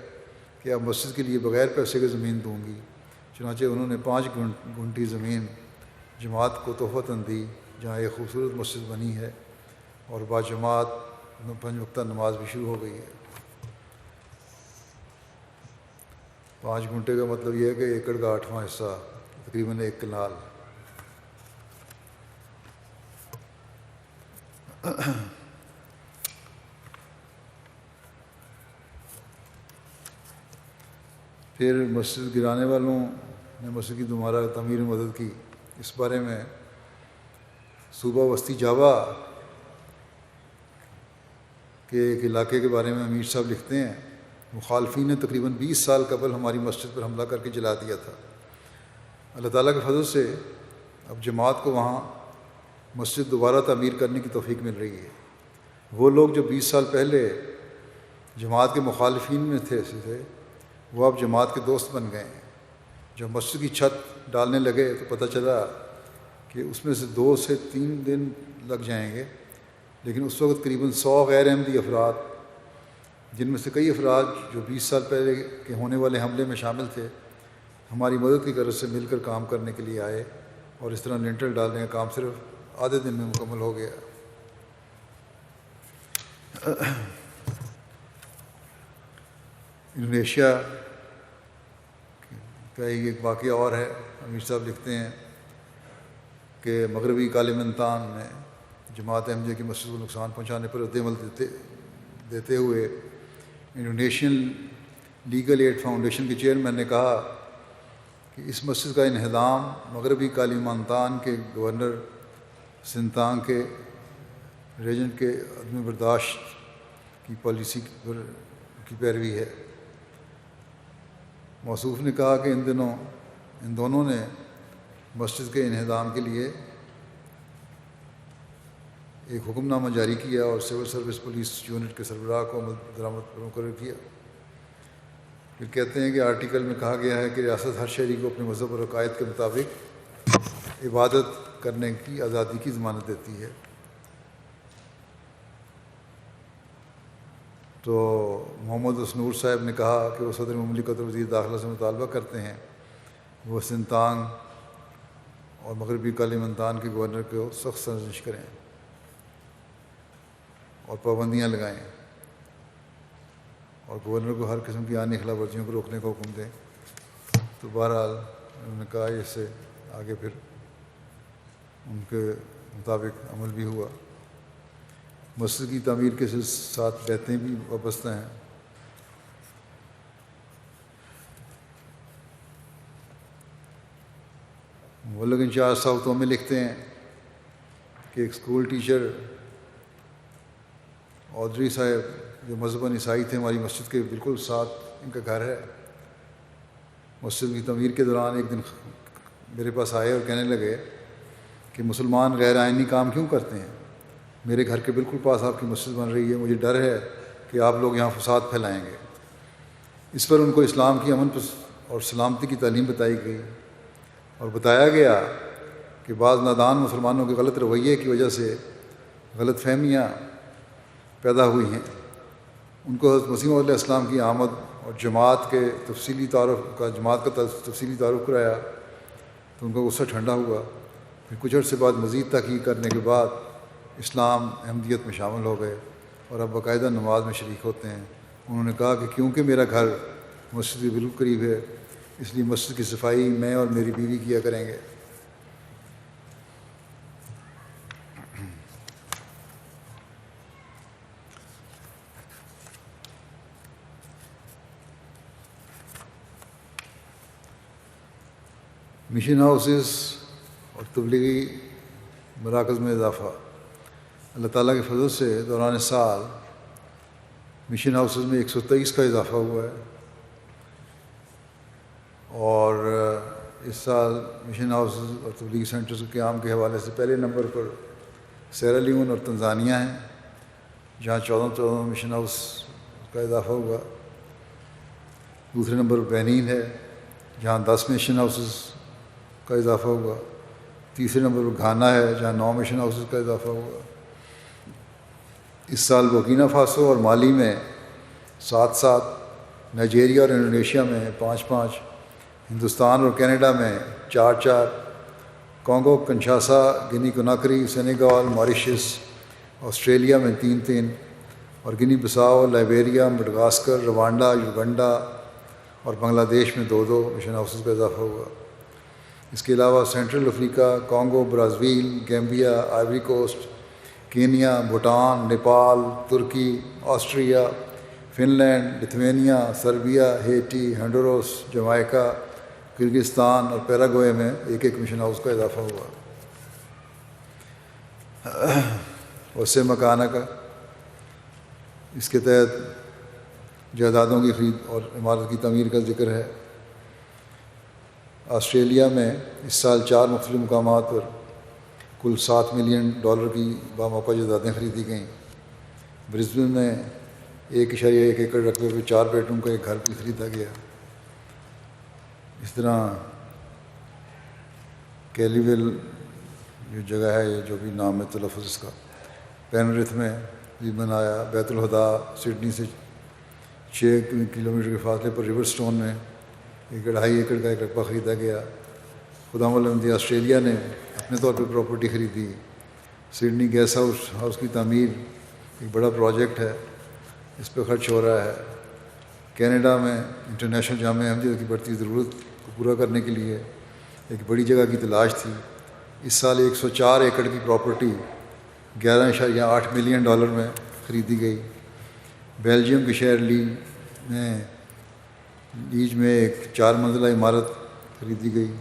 کہ اب مسجد کے لیے بغیر پیسے کے زمین دوں گی. چنانچہ انہوں نے 5 گھنٹی زمین جماعت کو تحفتاً دی, جہاں ایک خوبصورت مسجد بنی ہے اور باجماعت 5 وقتہ نماز بھی شروع ہو گئی ہے. 5 گھنٹے کا مطلب یہ ہے کہ ایکڑ کا 8واں حصہ, تقریباً 1 کنال. پھر مسجد گرانے والوں نے مسجد کی دوبارہ تعمیر میں مدد کی. اس بارے میں صوبہ وسطی جاوا کے ایک علاقے کے بارے میں امیر صاحب لکھتے ہیں, مخالفین نے تقریباً 20 سال قبل ہماری مسجد پر حملہ کر کے جلا دیا تھا. اللہ تعالیٰ کے فضل سے اب جماعت کو وہاں مسجد دوبارہ تعمیر کرنے کی توفیق مل رہی ہے. وہ لوگ جو 20 سال پہلے جماعت کے مخالفین میں تھے وہ اب جماعت کے دوست بن گئے ہیں. جب مسجد کی چھت ڈالنے لگے تو پتہ چلا کہ اس میں سے 2 سے 3 دن لگ جائیں گے, لیکن اس وقت قریباً 100 غیر احمدی افراد, جن میں سے کئی افراد جو 20 سال پہلے کے ہونے والے حملے میں شامل تھے, ہماری مدد کی غرض سے مل کر کام کرنے کے لیے آئے, اور اس طرح لنٹر ڈالنے کا کام صرف آدھے دن میں مکمل ہو گیا. انڈونیشیا کا ایک واقعہ اور ہے. امیر صاحب لکھتے ہیں کہ مغربی کالیمنتان میں جماعت احمدیہ کی مسجد کو نقصان پہنچانے پر رد عمل دیتے ہوئے انڈونیشین لیگل ایڈ فاؤنڈیشن کے چیئرمین نے کہا کہ اس مسجد کا انہدام مغربی کالیمنتان کے گورنر سنتانگ کے ریجنٹ کے عدم برداشت کی پالیسی کی پیروی ہے. موصوف نے کہا کہ ان دونوں نے مسجد کے انہدام کے لیے ایک حکم نامہ جاری کیا اور سول سروس پولیس یونٹ کے سربراہ کو عمل درآمد پر مقرر کیا. پھر کہتے ہیں کہ آرٹیکل میں کہا گیا ہے کہ ریاست ہر شہری کو اپنے مذہب اور عقائد کے مطابق عبادت کرنے کی آزادی کی ضمانت دیتی ہے. تو محمد اسنور صاحب نے کہا کہ وہ صدر مملکت اور وزیر داخلہ سے مطالبہ کرتے ہیں وہ سنتانگ اور مغربی کالیمنتان کے گورنر کو سخت سرزنش کریں اور پابندیاں لگائیں, اور گورنر کو ہر قسم کی آنے خلاف ورزیوں کو روکنے کا حکم دیں. تو بہرحال انہوں نے کہا اس سے آگے پھر ان کے مطابق عمل بھی ہوا. مسجد کی تعمیر کے ساتھ بیتیں بھی وابستہ ہیں. مولک انچارج صاحب تو میں لکھتے ہیں کہ ایک اسکول ٹیچر اودری صاحب جو مذہباً عیسائی تھے, ہماری مسجد کے بالکل ساتھ ان کا گھر ہے. مسجد کی تعمیر کے دوران ایک دن میرے پاس آئے اور کہنے لگے کہ مسلمان غیر آئینی کام کیوں کرتے ہیں, میرے گھر کے بالکل پاس آپ کی مسجد بن رہی ہے, مجھے ڈر ہے کہ آپ لوگ یہاں فساد پھیلائیں گے. اس پر ان کو اسلام کی امن اور سلامتی کی تعلیم بتائی گئی اور بتایا گیا کہ بعض نادان مسلمانوں کے غلط رویے کی وجہ سے غلط فہمیاں پیدا ہوئی ہیں. ان کو حضرت مسیح علیہ السلام کی آمد اور جماعت کا تفصیلی تعارف کرایا تو ان کا غصہ ٹھنڈا ہوا. پھر کچھ عرصے بعد مزید تحقیق کرنے کے بعد اسلام احمدیت میں شامل ہو گئے اور اب باقاعدہ نماز میں شریک ہوتے ہیں. انہوں نے کہا کہ کیونکہ میرا گھر مسجد کے بالکل قریب ہے, اس لیے مسجد کی صفائی میں اور میری بیوی کیا کریں گے. مشن ہاؤسز اور تبلیغی مراکز میں اضافہ. اللہ تعالیٰ کے فضل سے دوران سال مشن ہاؤسز میں 123 کا اضافہ ہوا ہے. اور اس سال مشن ہاؤسز اور تبلیغی سینٹرز کے قیام کے حوالے سے پہلے نمبر پر سیرا لیون اور تنزانیہ ہیں، جہاں 14 مشن ہاؤس کا اضافہ ہوا۔ دوسرے نمبر پر بینین ہے، جہاں 10 مشن ہاؤسز کا اضافہ ہوا۔ تیسرے نمبر پر گھانا ہے، جہاں 9 مشن ہاؤسز کا اضافہ ہوا۔ اس سال بورکینا فاسو اور مالی میں 7، نائجیریا اور انڈونیشیا میں 5، ہندوستان اور کینیڈا میں 4، کانگو کنشاسا، گنی کناکری، سینیگال، ماریشس، آسٹریلیا میں 3، اور گنی بساؤ، لائبیریا، مڈغاسکر، روانڈا، یوگنڈا اور بنگلہ دیش میں 2 مشن ہاؤسز کا اضافہ ہوا۔ اس کے علاوہ Central Africa, Congo, Brazil, Gambia, Ivory Coast, Kenya, Bhutan, Nepal, ترکی، Austria, Finland, Lithuania, Serbia, Haiti, Honduras, Jamaica, Kyrgyzstan اور پیراگوئے میں 1 مشن ہاؤس کا اضافہ ہوا۔ وسع مکانہ کا، اس کے تحت جائیدادوں کی خرید اور عمارت کی تعمیر کا ذکر ہے۔ آسٹریلیا میں اس سال 4 مختلف مقامات پر کل $7 ملین کی باموقع جائیدادیں خریدی گئیں۔ برسبن میں 1.1 ایکڑ رقبے پہ 4 بیڈ روم کا ایک گھر بھی خریدا گیا۔ اس طرح کیلیویل جو جگہ ہے، جو بھی نام ہے تلفظ اس کا، پینرتھ میں بھی بنایا۔ بیت الہدا سڈنی سے 6 کلومیٹر کے فاصلے پر ریور سٹون میں 1.5 ایکڑ کا ایک رقبہ خریدا گیا۔ خدام الحمدی آسٹریلیا نے اپنے طور پہ پراپرٹی خریدی۔ سڈنی گیس ہاؤس کی تعمیر ایک بڑا پروجیکٹ ہے، اس پہ خرچ ہو رہا ہے۔ کینیڈا میں انٹرنیشنل جامعہ احمدیہ کی بڑھتی ضرورت کو پورا کرنے کے لیے ایک بڑی جگہ کی تلاش تھی۔ اس سال 104 ایکڑ کی پراپرٹی $11.8 ملین میں خریدی گئی۔ بیلجیم کے شہر لیج میں ایک 4 منزلہ عمارت خریدی گئی۔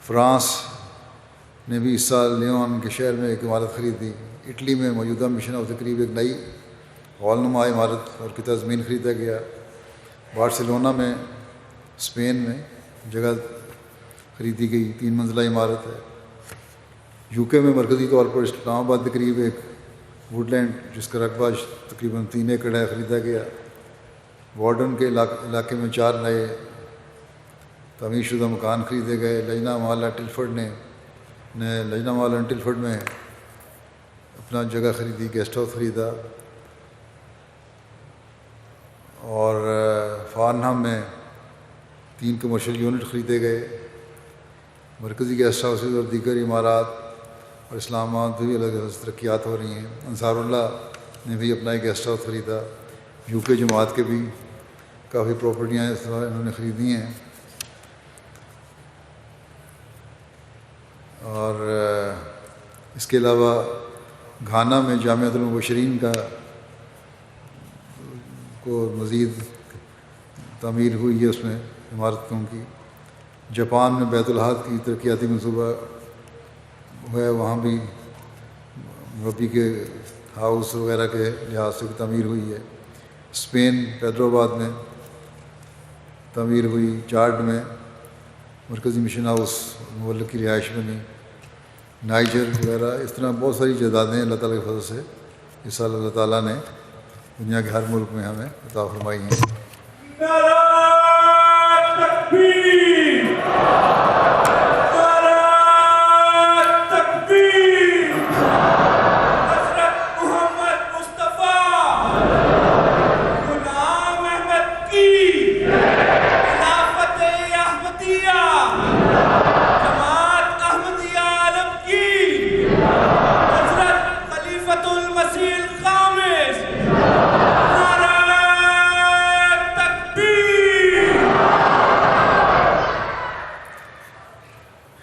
فرانس نے بھی اس سال لیون کے شہر میں ایک عمارت خریدی۔ اٹلی میں موجودہ مشن ہاؤس کے قریب ایک نئی ہال نما عمارت اور قطعہ زمین خریدا گیا۔ بارسلونا میں اسپین میں جگہ خریدی گئی، 3 منزلہ عمارت ہے۔ UK میں مرکزی طور پر اسلام آباد کے قریب ایک ووڈ لینڈ جس کا رقبہ تقریباً 3 ایکڑ ہے خریدا گیا۔ وارڈن کے علاقے میں 4 نئے تعمیر شدہ مکان خریدے گئے۔ لجنہ مال ٹلفرڈ نے لجنہ مال ٹلفرڈ میں اپنا جگہ خریدی، گیسٹ ہاؤس خریدا۔ اور فارنہم میں 3 کمرشل یونٹ خریدے گئے۔ مرکزی گیسٹ ہاؤسز اور دیگر عمارات اور اسلام آباد میں بھی الگ الگ ترقیات ہو رہی ہیں۔ انصار اللہ نے بھی اپنا ایک گیسٹ ہاؤس خریدا۔ UK جماعت کے بھی کافی پراپرٹیاں انہوں نے خریدی ہیں۔ اور اس کے علاوہ گھانا میں جامعۃ المبشرین کو مزید تعمیر ہوئی ہے اس میں عمارتوں کی۔ جاپان میں بیت الحاد کی ترقیاتی منصوبہ ہے، وہاں بھی مربی کے ہاؤس وغیرہ کے لحاظ سے تعمیر ہوئی ہے۔ اسپین پیدرو آباد میں تعمیر ہوئی۔ چارڈ میں مرکزی مشن ہاؤس مولک کی رہائش بنی۔ نائجر وغیرہ، اس طرح بہت ساری جائیدادیں اللہ تعالیٰ کے فضل سے اس سال اللہ تعالیٰ نے دنیا کے ہر ملک میں ہمیں عطا فرمائی ہیں۔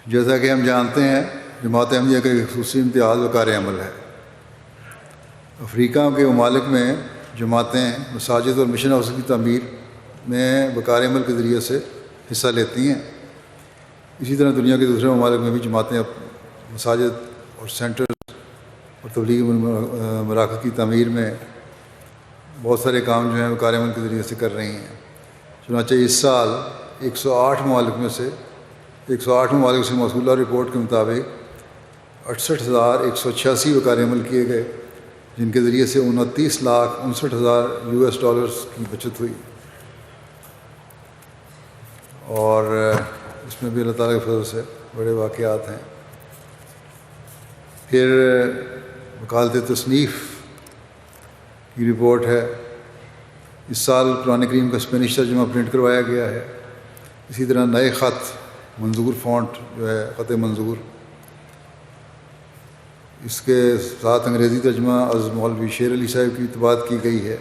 جیسا کہ ہم جانتے ہیں، جماعت احمدیہ کا ایک خصوصی امتیاز وقار عمل ہے۔ افریقہ کے ممالک میں جماعتیں مساجد اور مشن ہاؤس کی تعمیر میں وقار عمل کے ذریعے سے حصہ لیتی ہیں۔ اسی طرح دنیا کے دوسرے ممالک میں بھی جماعتیں مساجد اور سینٹرز اور تبلیغی مراکز کی تعمیر میں بہت سارے کام جو ہیں وقار عمل کے ذریعے سے کر رہی ہیں۔ چنانچہ اس سال 108 ممالک سے موصولہ رپورٹ کے مطابق 68,186 وقائع عمل کیے گئے، جن کے ذریعے سے 29,59,000 US$ کی بچت ہوئی، اور اس میں بھی اللہ تعالیٰ کے فضل سے بڑے واقعات ہیں۔ پھر وکالت تصنیف کی رپورٹ ہے۔ اس سال قرآن کریم کا اسپینش ترجمہ پرنٹ کروایا گیا ہے۔ اسی طرح نئے خط منظور فونٹ جو ہے خط منظور، اس کے ساتھ انگریزی ترجمہ از مولوی شیر علی صاحب کی اطباعت کی گئی ہے۔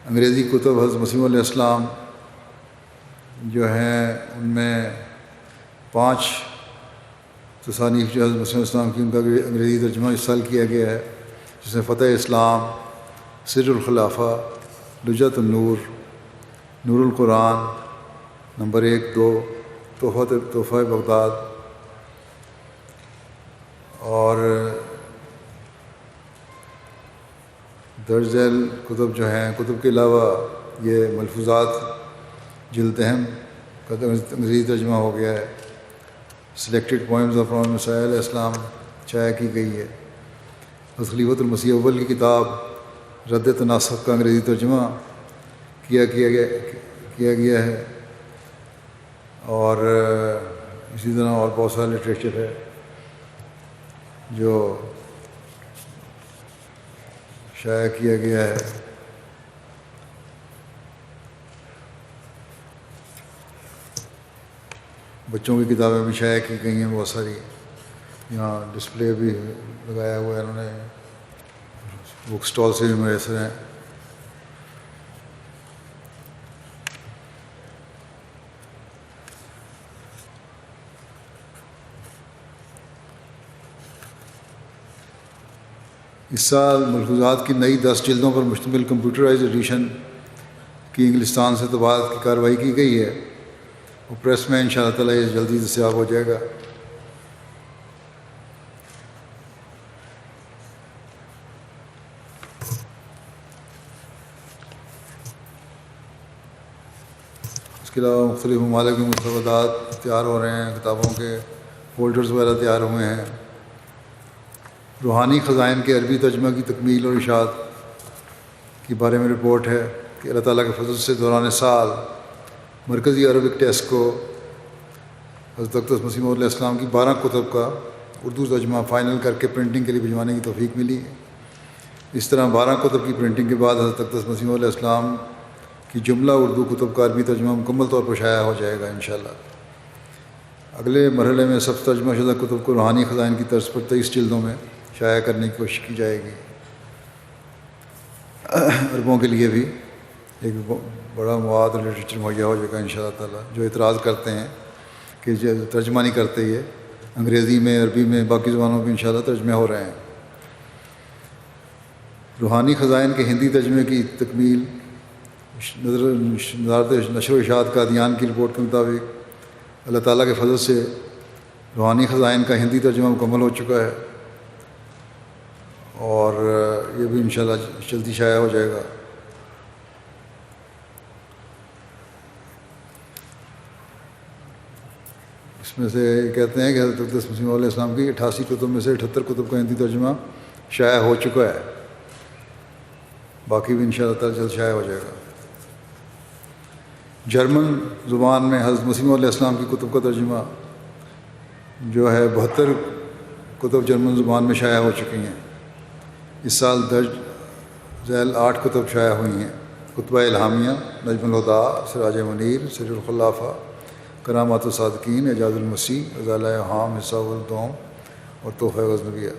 انگریزی کتب حضرت مسیح علیہ السلام جو ہیں ان میں 5 تصانیف جو حضرت مسیح علیہ السلام کی ان کا انگریزی ترجمہ اس سال کیا گیا ہے، جس میں فتح اسلام، سر الخلافہ، لجت النور، نور القرآن، نمبر 1 2، تحفہ بغداد، اور درج ذیل کتب جو ہیں، کتب کے علاوہ یہ ملفوظات جلد اہم کا انگریزی ترجمہ ہو گیا ہے۔ سلیکٹڈ پوئمز آف مولانا مسیح علیہ السلام شائع کی گئی ہے۔ خلیفۃ المسیح اول کی کتاب رد تناسخ کا انگریزی ترجمہ کیا گیا ہے، اور اسی طرح اور بہت سارا لٹریچر ہے جو شائع کیا گیا ہے۔ بچوں کی کتابیں بھی شائع کی گئی ہیں بہت ساری، یہاں ڈسپلے بھی لگایا ہوا ہے انہوں نے، بک سٹال سے بھی میسر ہیں۔ اس سال ملفوظات کی نئی 10 جلدوں پر مشتمل کمپیوٹرائز ایڈیشن کی انگلستان سے طباعت کی کارروائی کی گئی ہے، اور پریس میں انشاءاللہ تعالیٰ یہ جلدی دستیاب ہو جائے گا۔ اس کے علاوہ مختلف ممالک میں مستندات تیار ہو رہے ہیں، کتابوں کے فولڈرز وغیرہ تیار ہوئے ہیں۔ روحانی خزائن کے عربی ترجمہ کی تکمیل اور اشاعت کے بارے میں رپورٹ ہے کہ اللہ تعالیٰ کے فضل سے دوران سال مرکزی عربک ٹیسٹ کو حضرت اقدس مسیح علیہ السلام کی 12 کتب کا اردو ترجمہ فائنل کر کے پرنٹنگ کے لیے بھجوانے کی توفیق ملی ہے۔ اس طرح 12 کتب کی پرنٹنگ کے بعد حضرت اقدس مسیح علیہ السلام کی جملہ اردو کتب کا عربی ترجمہ مکمل طور پر شائع ہو جائے گا انشاءاللہ۔ اگلے مرحلے میں سب ترجمہ شدہ کتب کو روحانی خزائن کی طرز پر 23 جلدوں میں شائع کرنے کی کوشش کی جائے گی۔ عربوں کے لیے بھی ایک بڑا مواد اور لٹریچر مہیا ہو جائے گا انشاءاللہ تعالیٰ۔ جو اعتراض کرتے ہیں کہ ترجمہ نہیں کرتے، یہ انگریزی میں، عربی میں، باقی زبانوں میں انشاءاللہ ترجمے ہو رہے ہیں۔ روحانی خزائن کے ہندی ترجمے کی تکمیل وزارت نشر و اشاعت قادیان کی رپورٹ کے مطابق اللہ تعالیٰ کے فضل سے روحانی خزائن کا ہندی ترجمہ مکمل ہو چکا ہے، اور یہ بھی انشاءاللہ جلدی شائع ہو جائے گا۔ اس میں سے کہتے ہیں کہ حضرت اقدس مسیح علیہ السلام کی 88 کتب میں سے 78 کتب کا ہندی ترجمہ شائع ہو چکا ہے، باقی بھی انشاءاللہ تعالیٰ جلد شائع ہو جائے گا۔ جرمن زبان میں حضرت مسیح علیہ السلام کی کتب کا ترجمہ جو ہے 72 کتب جرمن زبان میں شائع ہو چکی ہیں۔ اس سال درج ذیل 8 کتب شائع ہوئی ہیں: خطبہ الہامیہ، نجم الہدیٰ، سراج منیر، سر الخلافہ، کرامات الصادقین، اعجاز المسیح، رضالہ حام، حصہ الدوم اور تحفہ غزنویہ۔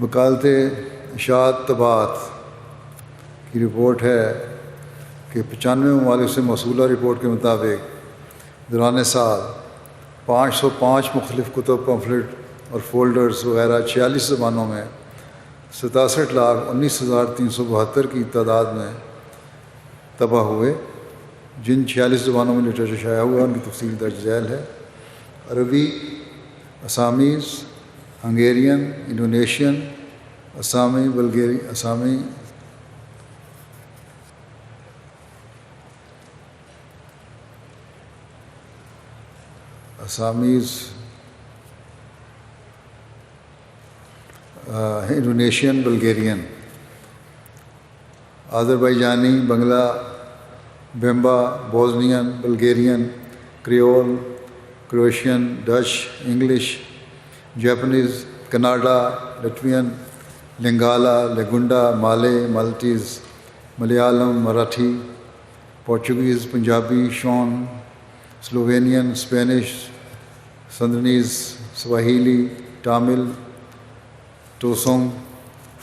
وکالت اشاعت طباعت کی رپورٹ ہے کہ 95 ممالک سے موصولہ رپورٹ کے مطابق دوران سال 505 مختلف کتب، پمفلٹ اور فولڈرز وغیرہ 46 زبانوں میں 67,19,372 کی تعداد میں طبع ہوئے. جن 46 زبانوں میں لٹریچر شائع ہوا ان کی تفصیل درج ذیل ہے. عربی، اسامیز، ہنگیرین، انڈونیشین، اسامی، بلگیری، Assamese, Indonesian, Bulgarian, Azerbaijani, Bangla, Bemba, Bosnian, Bulgarian, Creole, Croatian, Dutch, English, Japanese, Kannada, Latvian, Lingala, Luganda, Malay, Maltese, Malayalam, Marathi, Portuguese, Punjabi, Shona, Slovenian, Spanish, Sundanese, Swahili, Tamil, Tsonga,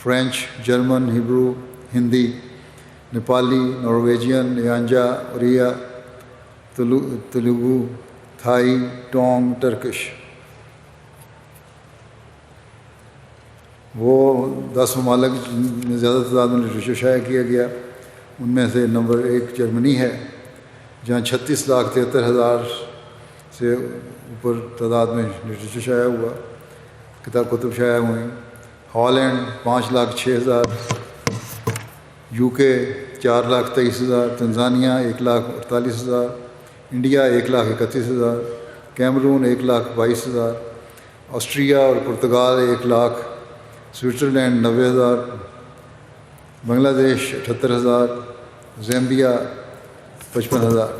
French, German, Hebrew, Hindi, Nepali, Norwegian, Nyanja, Oriya, Telugu, Thai, Tonga, Turkish. وہ 10 ممالک میں زیادہ تعداد میں لٹریچر شائع کیا گیا. ان میں سے نمبر 1 جرمنی ہے جہاں 36,73,000 سے اوپر تعداد میں لٹریچر شائع ہوا، کتب شائع ہوئیں. Holland 5,06,000، UK 4,23,000، Tanzania 1,48,000، India 1,31,000، Cameroon 1,22,000، Austria اور پرتگال 1,00,000، سوئٹزرلینڈ 90,000، بنگلہ دیش 78,000، زیمبیا 55,000.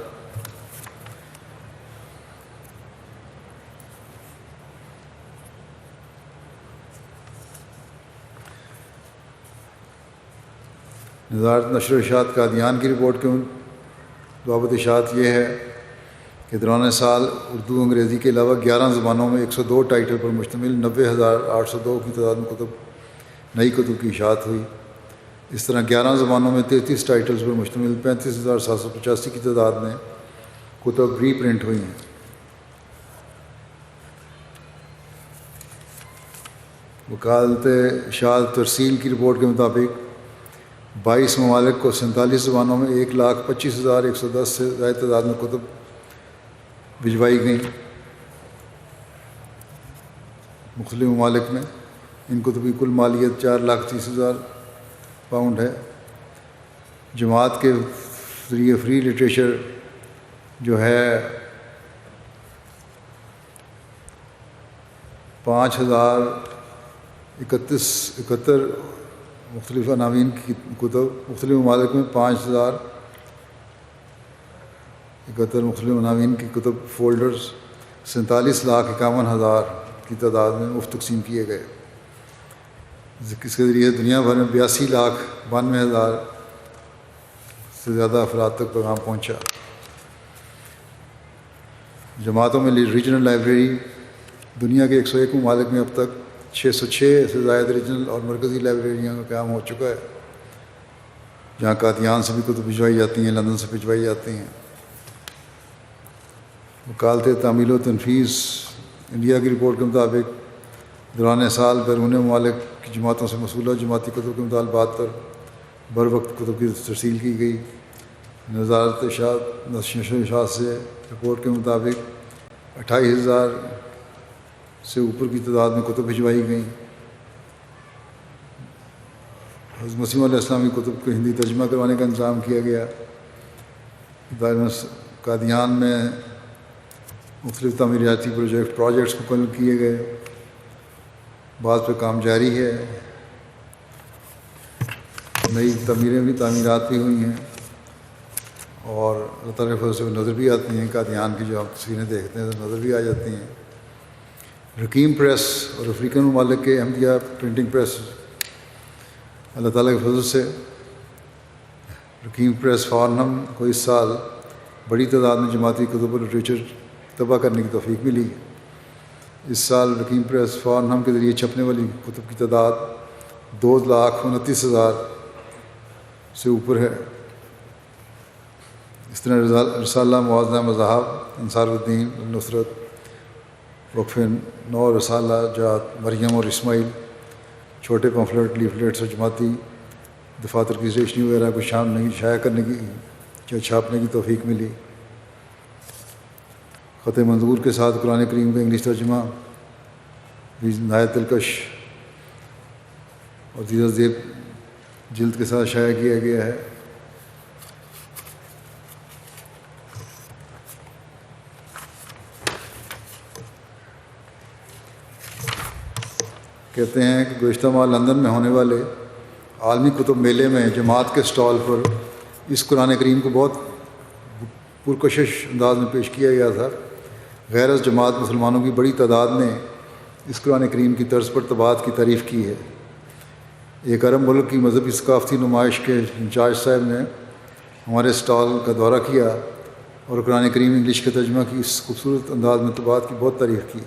وزارت نشر و اشاعت قادیان کی رپورٹ کے ضابط اشاعت یہ ہے کہ دوران سال اردو انگریزی کے علاوہ 11 زبانوں میں 102 ٹائٹل پر مشتمل 90,802 کی تعداد میں نئی کتب کی اشاعت ہوئی. اس طرح 11 زبانوں میں 33 ٹائٹلز پر مشتمل 35,785 کی تعداد میں کتب ری پرنٹ ہوئی ہیں. وکالت اشاعت ترسیل کی رپورٹ کے مطابق 22 ممالک کو 47 زبانوں میں 1,25,110 سے زائد تعداد میں کتب بھجوائی گئیں. مختلف ممالک میں ان کتب کی کل مالیت 4,30,000 پاؤنڈ ہے. جماعت کے ذریعے فری لٹریچر جو ہے 5,031 مختلف عناوین کی کتب، مختلف ممالک میں 5,031 مختلف عناوین کی کتب فولڈرز 47,51,000 کی تعداد میں مفت تقسیم کیے گئے. اس کے ذریعے دنیا بھر میں 82,92,000 سے زیادہ افراد تک پیغام پہنچا. جماعتوں میں ریجنل لائبریری دنیا کے 101 ممالک میں اب تک 606 سے زائد ریجنل اور مرکزی لائبریریوں کا قیام ہو چکا ہے، جہاں قادیان سے بھی کتب بھجوائی جاتی ہیں، لندن سے بھجوائی جاتی ہیں. وکالت تعمیل و تنفیذ انڈیا کی رپورٹ کے مطابق دوران سال بیرون ممالک کی جماعتوں سے موصولہ جماعتی کتب کے مطالبات پر بر وقت کتب کی ترسیل کی گئی. وزارت نشر و اشاعت سے رپورٹ کے مطابق 28,000 سے اوپر کی تعداد میں کتب بھجوائی گئیں. حضرت مسیح علیہ السلام کی کتب کو ہندی ترجمہ کروانے کا انتظام کیا گیا. قادیان میں مختلف تعمیراتی پروجیکٹس مکمل کیے گئے، بعض پہ کام جاری ہے. نئی تعمیرات بھی ہوئی ہیں اور اللہ تعالیٰ کی فضل سے نظر بھی آتی ہیں. قادیان کی جو آپ تصویریں دیکھتے ہیں تو نظر بھی آ جاتی ہیں. رقیم پریس اور افریقن ممالک کے احمدیہ پرنٹنگ پریس، اللہ تعالیٰ کی فضل سے رقیم پریس فارنہم کو اس سال بڑی تعداد میں جماعتی کتب اور لٹریچر طبع کرنے کی توفیق ملی. اس سال رقیم پریس فارنہم کے ذریعے چھپنے والی کتب کی تعداد 2,29,000 سے اوپر ہے. اس طرح رسالہ موازنہ مذاہب، انصار الدین، نصرت، وقف نو، رسالہ جات، مریم اور اسماعیل، چھوٹے پمفلٹ، لیفلیٹس اور جماعتی دفاتر کی اسٹیشنری وغیرہ کو شائع کرنے کی جو چھاپنے کی توفیق ملی۔ خط منظور کے ساتھ قرآن کریم کا انگلش ترجمہ بھی نہایت دلکش اور دیگر زیب جلد کے ساتھ شائع کیا گیا ہے۔ کہتے ہیں کہ گزشتہ ماہ لندن میں ہونے والے عالمی کتب میلے میں جماعت کے سٹال پر اس قرآن کریم کو بہت پرکشش انداز میں پیش کیا گیا تھا۔ غیر از جماعت مسلمانوں کی بڑی تعداد نے اس قرآن کریم کی طرز پر طباعت کی تعریف کی ہے۔ ایک عرب ملک کی مذہبی ثقافتی نمائش کے انچارج صاحب نے ہمارے سٹال کا دورہ کیا اور قرآن کریم انگلش کے ترجمہ کی اس خوبصورت انداز میں طباعت کی بہت تعریف کی۔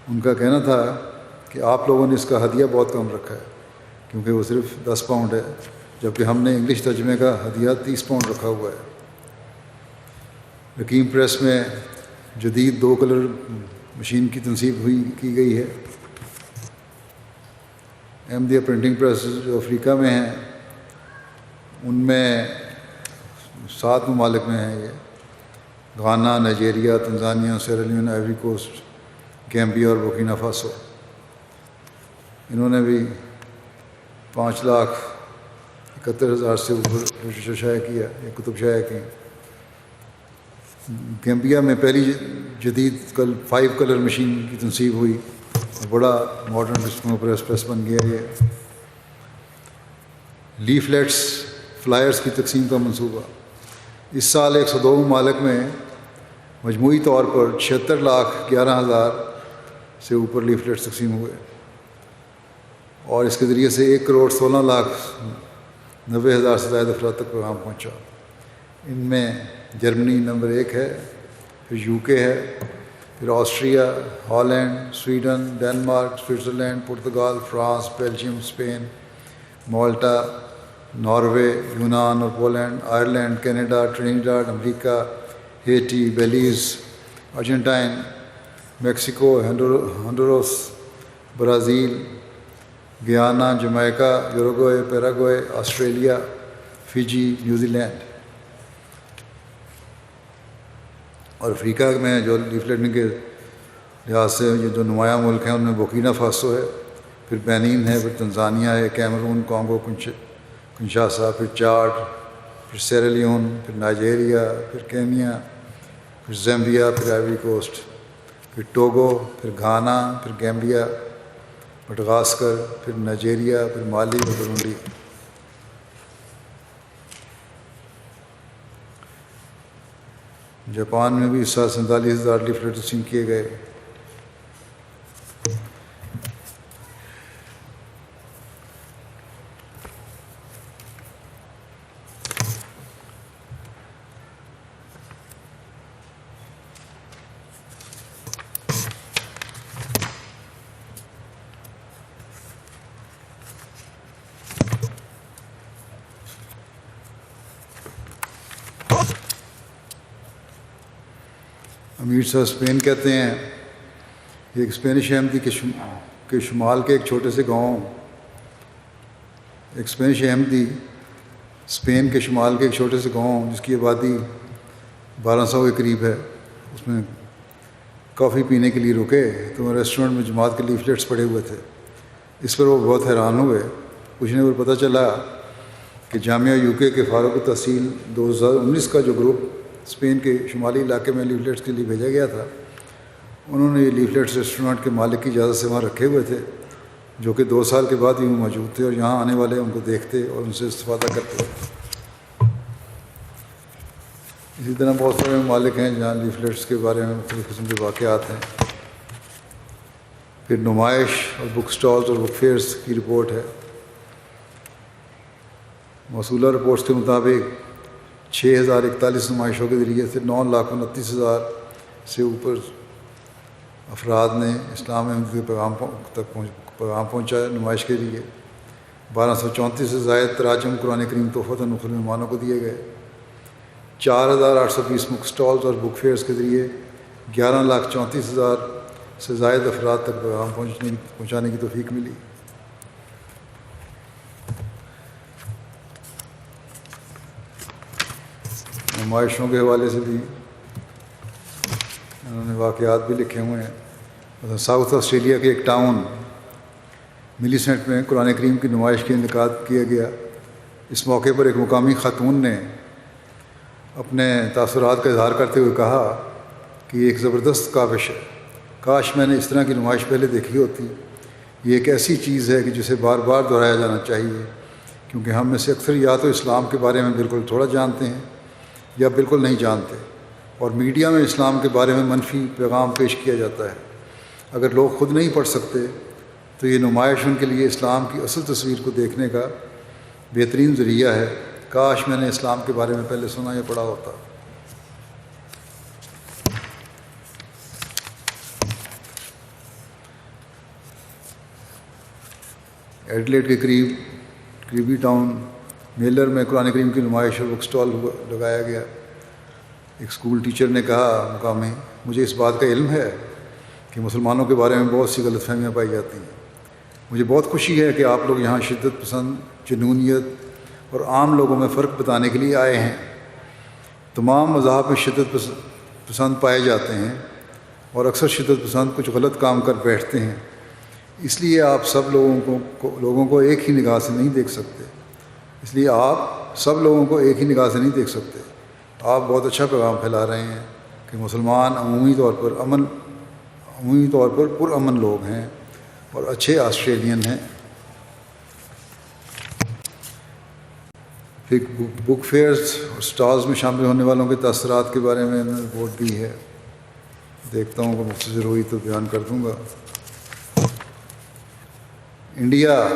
ان کا کہنا تھا کہ آپ لوگوں نے اس کا ہدیہ بہت کم رکھا ہے کیونکہ وہ صرف 10 پاؤنڈ ہے، جبکہ ہم نے انگلش ترجمے کا ہدیہ 30 پاؤنڈ رکھا ہوا ہے۔ رقیم پریس میں جدید 2 کلر مشین کی تنصیب کی گئی ہے۔ احمدیہ پرنٹنگ پریس جو افریقہ میں ہیں ان میں 7 ممالک میں ہیں یہ: Ghana, Nigeria, Tanzania, Sierra Leone, Ivory Coast, Gambia اور بورکینا فاسو۔ انہوں نے بھی 5,71,000 سے اوپر شائع کیا، یہ کتب شائع کی۔ گیمبیا میں پہلی جدید 5 کلر مشین کی تنصیب ہوئی اور بڑا ماڈرن پریس بن گیا یہ۔ لیفلیٹس، فلائرز کی تقسیم کا منصوبہ۔ اس سال 102 ممالک میں مجموعی طور پر 76,11,000 سے اوپر لیفلیٹس تقسیم ہوئے اور اس کے ذریعے سے 1,16,90,000 سے زائد افراد تک پیغام پہنچا۔ ان میں جرمنی نمبر 1 ہے، پھر UK ہے، پھر Austria, Holland, Sweden, Denmark, Switzerland, Portugal, France, Belgium, Spain, Malta, Norway, یونان اور Poland, Ireland, Canada, Trinidad, America, Haiti, Belize, Argentine, Mexico, Honduras, Brazil, Guyana, Jamaica, Uruguay, Paraguay, Australia, Fiji, New Zealand. اور افریقہ میں جو لیفلیٹنگ کے لحاظ سے جو نمایاں ملک ہیں ان میں بورکینا فاسو ہے، پھر بینین ہے، پھر تنزانیہ ہے، کیمرون، کانگو کنشاسا، پھر چاڈ، پھر سیرالیون، پھر نائجیریا، پھر کینیا، پھر زیمبیا، پھر آئیوری کوسٹ، پھر ٹوگو، پھر گھانا، پھر گیمبیا، مڈغاسکر، پھر نائجیریا، پھر مالی اور برونڈی۔ جاپان میں بھی اس سال 47,000 لیفلیٹ تقسیم کیے گئے۔ امیر صاحب اسپین کہتے ہیں، ایک اسپینش احمدی کے شمال کے ایک چھوٹے سے گاؤں، ایک اسپینش احمدی اسپین کے شمال کے ایک چھوٹے سے گاؤں جس کی آبادی 1200 کے قریب ہے، اس میں کافی پینے کے لیے رکے تو ریسٹورنٹ میں جماعت کے لیفلیٹس پڑے ہوئے تھے۔ اس پر وہ بہت حیران ہوئے۔ پوچھنے پر پتہ چلا کہ جامعہ UK کے فاروق التحصیل 2019 کا جو گروپ اسپین کے شمالی علاقے میں لیفلیٹس کے لیے بھیجا گیا تھا، انہوں نے یہ لیفلیٹس ریسٹورنٹ کے مالک کی اجازت سے وہاں رکھے ہوئے تھے، جو کہ 2 سال کے بعد ہی وہ موجود تھے اور یہاں آنے والے ان کو دیکھتے اور ان سے استفادہ کرتے۔ اسی طرح بہت سارے ممالک ہیں جہاں لیفلیٹس کے بارے میں مختلف قسم کے واقعات ہیں۔ پھر نمائش اور بک سٹالز اور بک فیئرس کی رپورٹ ہے۔ موصولہ رپورٹس کے مطابق 6,041 نمائشوں کے ذریعے سے 9,29,000 سے اوپر افراد نے اسلام احمدی کے پیغام پہنچایا۔ نمائش کے لیے 1234 سے زائد تراجم قرآن کریم تحفۃً مختلف مہمانوں کو دیے گئے۔ 4,820 بک سٹالز اور بک فیئرس کے ذریعے 11,34,000 سے زائد افراد تک پیغام پہنچانے کی توفیق ملی۔ نمائشوں کے حوالے سے بھی انہوں نے واقعات بھی لکھے ہوئے ہیں. ساؤتھ آسٹریلیا کے ایک ٹاؤن ملی سینٹ میں قرآن کریم کی نمائش کا انعقاد کیا گیا. اس موقع پر ایک مقامی خاتون نے اپنے تاثرات کا اظہار کرتے ہوئے کہا کہ یہ ایک زبردست کاوش ہے، کاش میں نے اس طرح کی نمائش پہلے دیکھی ہوتی. یہ ایک ایسی چیز ہے کہ جسے بار بار دہرایا جانا چاہیے، کیونکہ ہم میں سے اکثر یا تو اسلام کے بارے میں بالکل تھوڑا جانتے ہیں یا بالکل نہیں جانتے، اور میڈیا میں اسلام کے بارے میں منفی پیغام پیش کیا جاتا ہے. اگر لوگ خود نہیں پڑھ سکتے تو یہ نمائش ان کے لیے اسلام کی اصل تصویر کو دیکھنے کا بہترین ذریعہ ہے. کاش میں نے اسلام کے بارے میں پہلے سنا یا پڑھا ہوتا. ایڈلیڈ کے قریبی ٹاؤن میلر میں قرآن کریم کی نمائش اور بک سٹال لگایا گیا. ایک اسکول ٹیچر نے کہا مقامی، مجھے اس بات کا علم ہے کہ مسلمانوں کے بارے میں بہت سی غلط فہمیاں پائی جاتی ہیں. مجھے بہت خوشی ہے کہ آپ لوگ یہاں شدت پسند، جنونیت اور عام لوگوں میں فرق بتانے کے لیے آئے ہیں. تمام مذاہب میں شدت پسند پائے جاتے ہیں اور اکثر شدت پسند کچھ غلط کام کر بیٹھتے ہیں. اس لیے آپ سب لوگوں کو ایک ہی نگاہ سے نہیں دیکھ سکتے. آپ بہت اچھا پیغام پھیلا رہے ہیں کہ مسلمان عمومی طور پر پرامن لوگ ہیں اور اچھے آسٹریلین ہیں. پھر بک فیئرز اور سٹالز میں شامل ہونے والوں کے تاثرات کے بارے میں میں نے رپورٹ دی ہے. دیکھتا ہوں کہ مختصر ہوئی تو بیان کر دوں گا. انڈیا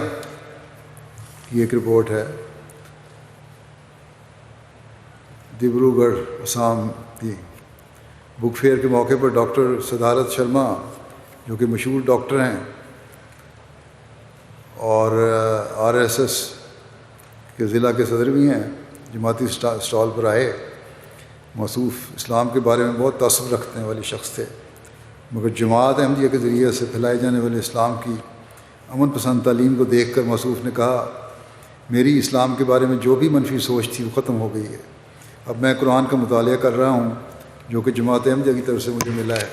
کی ایک رپورٹ ہے، ڈبرو گڑھ آسام کی. بک فیئر کے موقع پر ڈاکٹر صدارت شرما جو کہ مشہور ڈاکٹر ہیں اور RSS کے ضلع کے صدر بھی ہیں، جماعتی اسٹال پر آئے. موصوف اسلام کے بارے میں بہت تعصب رکھنے والے شخص تھے، مگر جماعت احمدیہ کے ذریعے سے پھیلائے جانے والے اسلام کی امن پسند تعلیم کو دیکھ کر موصوف نے کہا، میری اسلام کے بارے میں جو بھی منفی سوچ تھی وہ ختم ہو گئی ہے. اب میں قرآن کا مطالعہ کر رہا ہوں جو کہ جماعت احمدیہ کی طرف سے مجھے ملا ہے.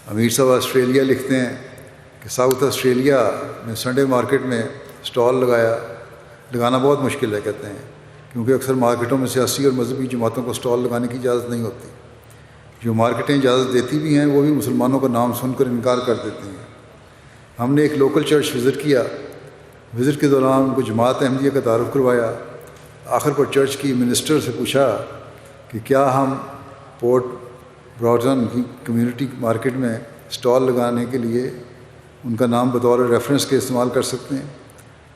امیر صاحب آسٹریلیا لکھتے ہیں کہ ساؤتھ آسٹریلیا میں سنڈے مارکیٹ میں اسٹال لگانا بہت مشکل ہے، کہتے ہیں، کیونکہ اکثر مارکیٹوں میں سیاسی اور مذہبی جماعتوں کو اسٹال لگانے کی اجازت نہیں ہوتی. جو مارکیٹیں اجازت دیتی بھی ہیں وہ بھی مسلمانوں کا نام سن کر انکار کر دیتی ہیں. ہم نے ایک لوکل چرچ وزٹ کیا. وزٹ کے دوران ان کو جماعت احمدیہ کا تعارف کروایا. آخر پر چرچ کی منسٹر سے پوچھا کہ کیا ہم پورٹ براڈن کی کمیونٹی مارکیٹ میں اسٹال لگانے کے لیے ان کا نام بطور ریفرنس کے استعمال کر سکتے ہیں.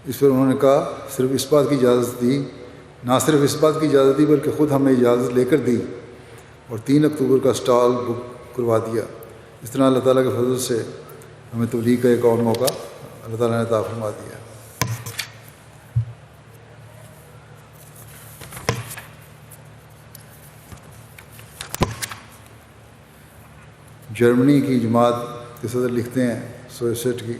اس پر انہوں نے کہا نہ صرف اس بات کی اجازت دی بلکہ خود ہمیں اجازت لے کر دی اور 3 اکتوبر کا اسٹال بک کروا دیا. اس طرح اللہ تعالیٰ کے فضل سے ہمیں تبلیغ کا ایک اور موقع اللہ تعالیٰ نے عطا فرما دیا. جرمنی کی جماعت کے صدر لکھتے ہیں سوئسٹ کی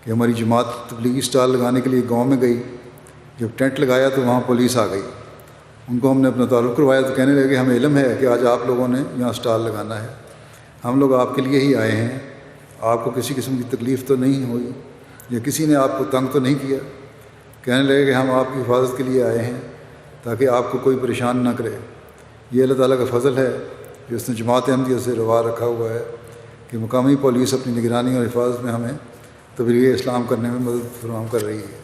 کہ ہماری جماعت تبلیغی اسٹال لگانے کے لیے گاؤں میں گئی. جب ٹینٹ لگایا تو وہاں پولیس آ گئی. ان کو ہم نے اپنا تعارف کروایا تو کہنے لگے ہمیں علم ہے کہ آج آپ لوگوں نے یہاں اسٹال لگانا ہے. ہم لوگ آپ کے لیے ہی آئے ہیں. آپ کو کسی قسم کی تکلیف تو نہیں ہوئی یا کسی نے آپ کو تنگ تو نہیں کیا. کہنے لگے کہ ہم آپ کی حفاظت کے لیے آئے ہیں تاکہ آپ کو کوئی پریشان نہ کرے. یہ اللہ تعالیٰ کا فضل ہے کہ اس نے جماعت احمدیہ سے روا رکھا ہوا ہے کہ مقامی پولیس اپنی نگرانی اور حفاظت میں ہمیں تبلیغ اسلام کرنے میں مدد فراہم کر رہی ہے.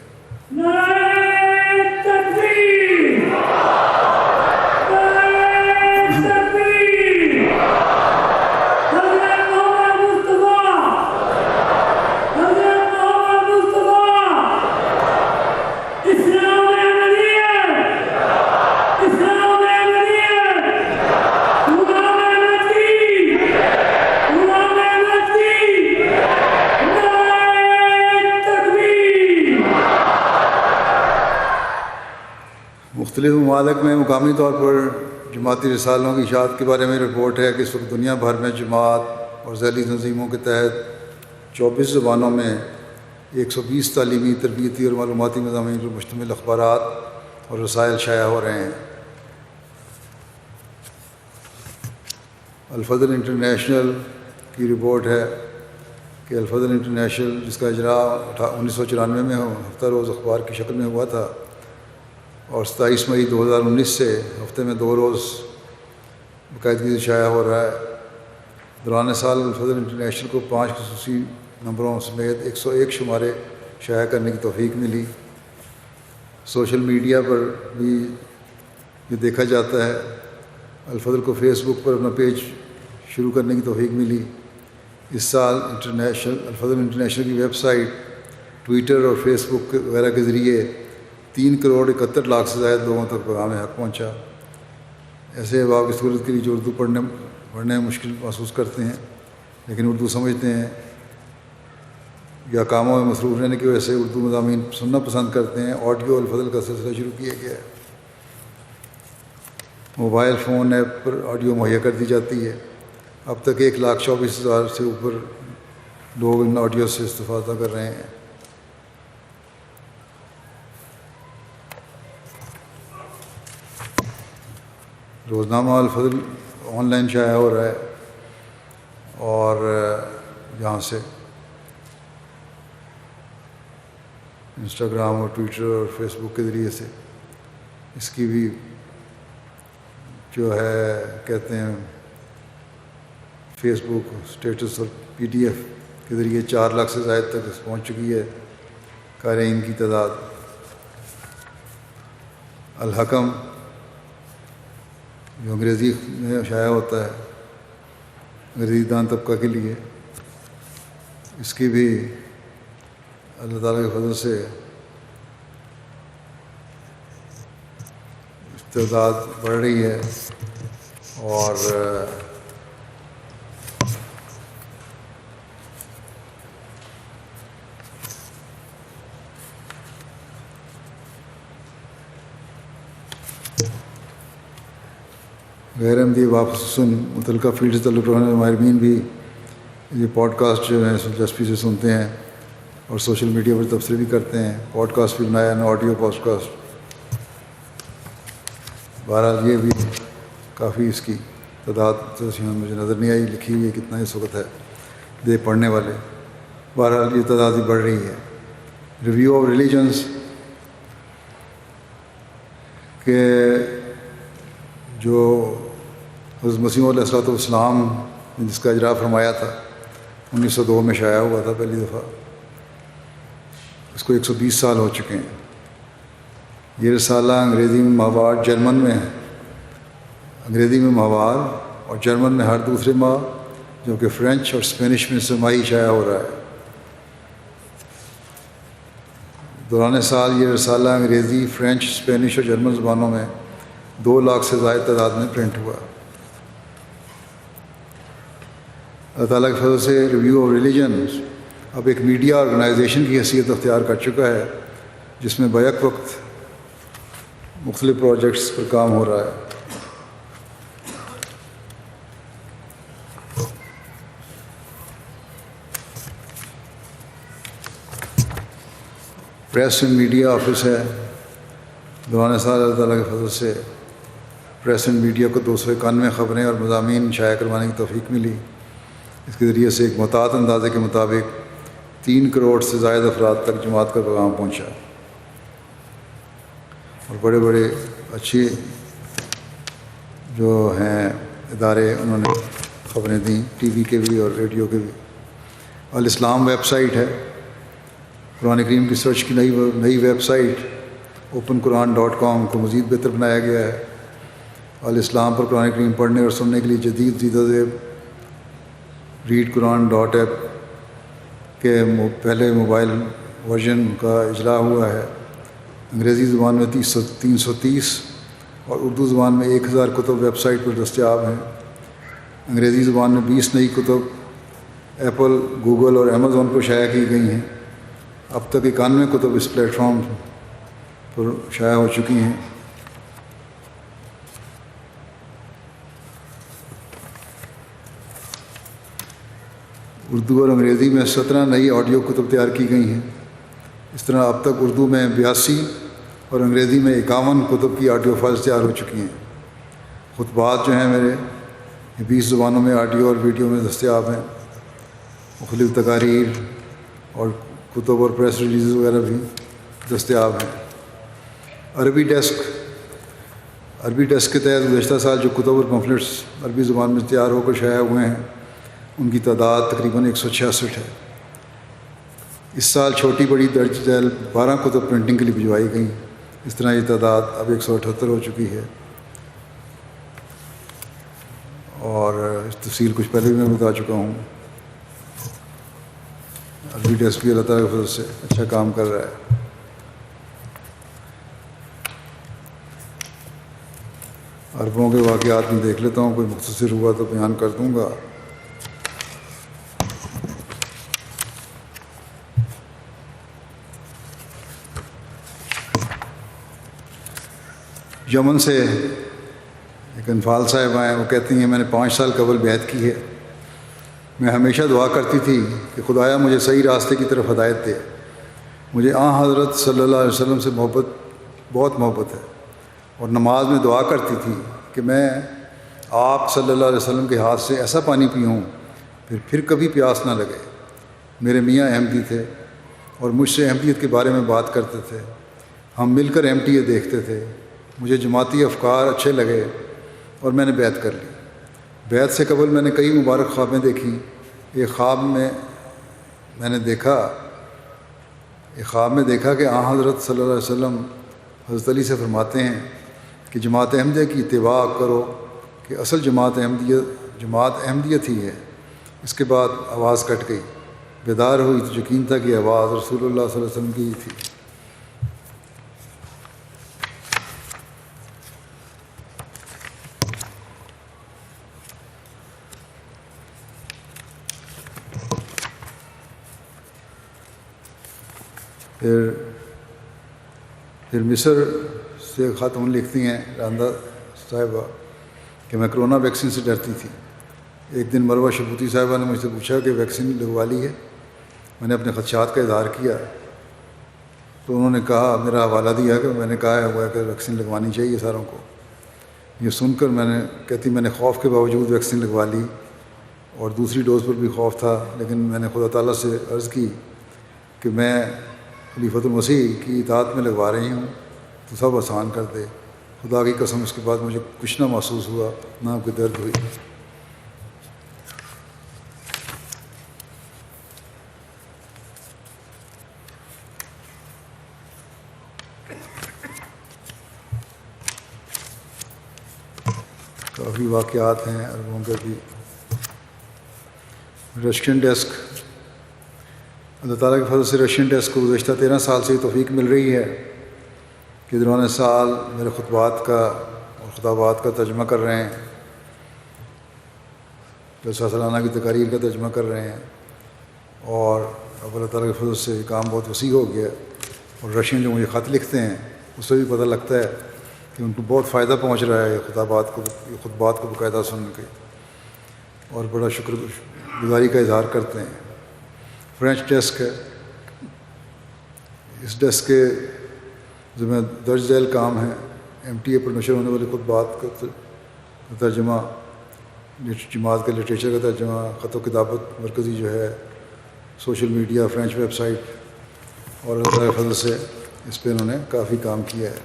مختلف ممالک میں مقامی طور پر جماعتی رسالوں کی اشاعت کے بارے میں رپورٹ ہے کہ اس وقت دنیا بھر میں جماعت اور ذیلی تنظیموں کے تحت 24 زبانوں میں 120 تعلیمی، تربیتی اور معلوماتی مضامین پر مشتمل اخبارات اور رسائل شائع ہو رہے ہیں۔ الفضل انٹرنیشنل کی رپورٹ ہے کہ الفضل انٹرنیشنل، جس کا اجرا 1994 میں ہفتہ روز اخبار کی شکل میں ہوا تھا اور 27 مئی 2019 سے ہفتے میں 2 روز باقاعدگی سے شائع ہو رہا ہے۔ دوران سال الفضل انٹرنیشنل کو 5 خصوصی نمبروں سمیت 101 شمارے شائع کرنے کی توفیق ملی۔ سوشل میڈیا پر بھی یہ دیکھا جاتا ہے۔ الفضل کو فیس بک پر اپنا پیج شروع کرنے کی توفیق ملی۔ اس سال الفضل انٹرنیشنل کی ویب سائٹ، ٹویٹر اور فیس بک وغیرہ کے ذریعے 3 کروڑ 71 لاکھ سے زائد لوگوں تک پیغام حق پہنچا۔ ایسے احباب کی صورت کے لیے جو اردو پڑھنے میں مشکل محسوس کرتے ہیں لیکن اردو سمجھتے ہیں یا کاموں میں مصروف رہنے کی وجہ سے اردو مضامین سننا پسند کرتے ہیں، آڈیو الفضل کا سلسلہ شروع کیا گیا ہے۔ موبائل فون ایپ پر آڈیو مہیا کر دی جاتی ہے۔ اب تک 1,24,000 سے اوپر لوگ ان آڈیو سے استفادہ کر رہے ہیں۔ روزنامہ الفضل آن لائن شائع ہو رہا ہے اور یہاں سے انسٹاگرام اور ٹویٹر اور فیس بک کے ذریعے سے اس کی بھی جو ہے کہتے ہیں فیس بک اسٹیٹس اور PDF کے ذریعے 4 لاکھ سے زائد تک پہنچ چکی ہے قارئین کی تعداد۔ الحکم جو انگریزی میں شائع ہوتا ہے انگریزی دان طبقہ کے لیے، اس کی بھی اللہ تعالیٰ کے فضل سے تعداد بڑھ رہی ہے اور غیر احمدی احباب خصوصاً متعلقہ فیلڈ سے تعلق رکھنے والے ماہرین بھی یہ پوڈ کاسٹ جو ہے دلچسپی سے سنتے ہیں اور سوشل میڈیا پر تبصرے بھی کرتے ہیں۔ پوڈ کاسٹ بھی بنایا نا، آڈیو پوڈ کاسٹ۔ بہرحال یہ بھی کافی اس کی تعداد مجھے نظر نہیں آئی لکھی ہوئی ہے کتنا اس وقت ہے دے پڑھنے والے۔ بہرحال یہ تعداد بھی بڑھ رہی ہے۔ ریویو آف ریلیجنس کہ جو حضرت مسیح علیہ الصلوۃ والسلام نے جس کا اجرا فرمایا تھا 1902 میں شائع ہوا تھا پہلی دفعہ، اس کو 120 سال ہو چکے ہیں۔ یہ رسالہ انگریزی میں ماہوار، جرمن میں انگریزی میں ماہوار اور جرمن میں ہر دوسرے ماہ، جو کہ فرینچ اور اسپینش میں سرماہی شائع ہو رہا ہے۔ دوران سال یہ رسالہ انگریزی، فرینچ، اسپینش اور جرمن زبانوں میں 2 لاکھ سے زائد تعداد میں پرنٹ ہوا۔ اللہ تعالیٰ کے فضل سے ریویو آف ریلیجنز اب ایک میڈیا آرگنائزیشن کی حیثیت اختیار کر چکا ہے، جس میں بیک وقت مختلف پروجیکٹس پر کام ہو رہا ہے۔ پریس اینڈ میڈیا آفس ہے۔ دوران سال اللہ تعالیٰ کے فضل سے پریس اینڈ میڈیا کو 291 خبریں اور مضامین شائع کروانے کی توفیق ملی۔ اس کے ذریعے سے ایک محتاط اندازے کے مطابق 3 کروڑ سے زائد افراد تک جماعت کا پیغام پہنچا اور بڑے بڑے اچھے جو ہیں ادارے انہوں نے خبریں دیں، ٹی وی کے بھی اور ریڈیو کے بھی۔ الاسلام ویب سائٹ ہے، قرآن کریم کی سرچ کی نئی ویب سائٹ openquran.com کو مزید بہتر بنایا گیا ہے۔ الاسلام پر قرآن کریم پڑھنے اور سننے کے لیے جدید زیدہ زیب readquran.app کے پہلے موبائل ورژن کا اجرا ہوا ہے۔ انگریزی زبان میں 330 اور اردو زبان میں 1000 کتب ویب سائٹ پر دستیاب ہیں۔ انگریزی زبان میں 20 نئی کتب ایپل، گوگل اور امیزون پر شائع کی گئی ہیں۔ اب تک 91 کتب اس پلیٹ فارم پر شائع ہو چکی ہیں۔ اردو اور انگریزی میں 17 نئی آڈیو کتب تیار کی گئی ہیں۔ اس طرح اب تک اردو میں 82 اور انگریزی میں 51 کتب کی آڈیو فائلز تیار ہو چکی ہیں۔ خطبات جو ہیں میرے یہ 20 زبانوں میں آڈیو اور ویڈیو میں دستیاب ہیں۔ مختلف تقاریر اور کتب اور پریس ریلیزز وغیرہ بھی دستیاب ہیں۔ عربی ڈیسک کے تحت گزشتہ سال جو کتب اور پمفلٹس عربی زبان میں تیار ہو کر شائع ہوئے ہیں ان کی تعداد تقریباً 166 ہے۔ اس سال چھوٹی بڑی درج ذیل 12 کتب پرنٹنگ کے لیے بھجوائی گئیں۔ اس طرح یہ تعداد اب 178 ہو چکی ہے، اور اس تفصیل کچھ پہلے بھی میں بتا چکا ہوں۔ عربی ڈیسک بھی اللہ تعالیٰ کے فضل سے اچھا کام کر رہا ہے۔ عربوں کے واقعات میں دیکھ لیتا ہوں، کوئی مختصر ہوا تو بیان کر دوں گا۔ یمن سے ایک انفال صاحب آئے، وہ کہتی ہیں میں نے 5 سال قبل بیعت کی ہے۔ میں ہمیشہ دعا کرتی تھی کہ خدایا مجھے صحیح راستے کی طرف ہدایت دے۔ مجھے حضرت صلی اللہ علیہ وسلم سے بہت محبت ہے، اور نماز میں دعا کرتی تھی کہ میں آپ صلی اللہ علیہ وسلم کے ہاتھ سے ایسا پانی پیوں پھر کبھی پیاس نہ لگے۔ میرے میاں احمدی تھے اور مجھ سے احمدیت کے بارے میں بات کرتے تھے، ہم مل کر احمدیت دیکھتے تھے۔ مجھے جماعتی افکار اچھے لگے اور میں نے بیعت کر لی۔ بیعت سے قبل میں نے کئی مبارک خوابیں دیکھیں۔ ایک خواب میں دیکھا کہ حضرت صلی اللہ علیہ وسلم حضرت علی سے فرماتے ہیں کہ جماعت احمدیہ کی اتباع کرو کہ اصل جماعت احمدیت ہی ہے۔ اس کے بعد آواز کٹ گئی، بیدار ہوئی تو یقین تھا کہ آواز رسول اللہ صلی اللہ علیہ وسلم کی ہی تھی۔ پھر مصر سے خاتون لکھتی ہیں راندہ صاحبہ کہ میں کرونا ویکسین سے ڈرتی تھی۔ ایک دن مروہ شبوتی صاحبہ نے مجھ سے پوچھا کہ ویکسین لگوا لی ہے؟ میں نے اپنے خدشات کا اظہار کیا تو انہوں نے کہا، میرا حوالہ دیا کہ میں نے کہا ہوا ہے کہ ویکسین لگوانی چاہیے ساروں کو۔ یہ سن کر میں نے خوف کے باوجود ویکسین لگوا لی، اور دوسری ڈوز پر بھی خوف تھا، لیکن میں نے خدا تعالیٰ سے عرض کی کہ میں خلیفۃ المسیح کی اطاعت میں لگوا رہی ہوں تو سب آسان کر دے۔ خدا کی قسم اس کے بعد مجھے کچھ نہ محسوس ہوا، نہ کوئی درد ہوئی۔ کافی واقعات ہیں عربوں کے بھی۔ رشین ڈیسک، اللہ تعالیٰ کے فضل سے رشین ڈیسک کو گزشتہ 13 سال سے توفیق مل رہی ہے کہ دوران سال میرے خطبات کا اور خطابات کا ترجمہ کر رہے ہیں، جلسہ سالانہ کی تقاریر کا ترجمہ کر رہے ہیں، اور اب اللہ تعالیٰ کے فضل سے یہ کام بہت وسیع ہو گیا۔ اور رشین جو مجھے خط لکھتے ہیں اس سے بھی پتہ لگتا ہے کہ ان کو بہت فائدہ پہنچ رہا ہے یہ خطبات کو باقاعدہ سن کے، اور بڑا شکر گزاری کا اظہار کرتے ہیں۔ فرینچ ڈیسک ہے، اس ڈیسک کے ذمہ درج ذیل کام ہے MTA پر نشر ہونے والے خطبات کا ترجمہ، جماعت کے لٹریچر کا ترجمہ، خط و کتابت مرکزی جو ہے، social media, French website, اور اللہ تعالیٰ کے فضل سے اس پہ انہوں نے کافی کام کیا ہے۔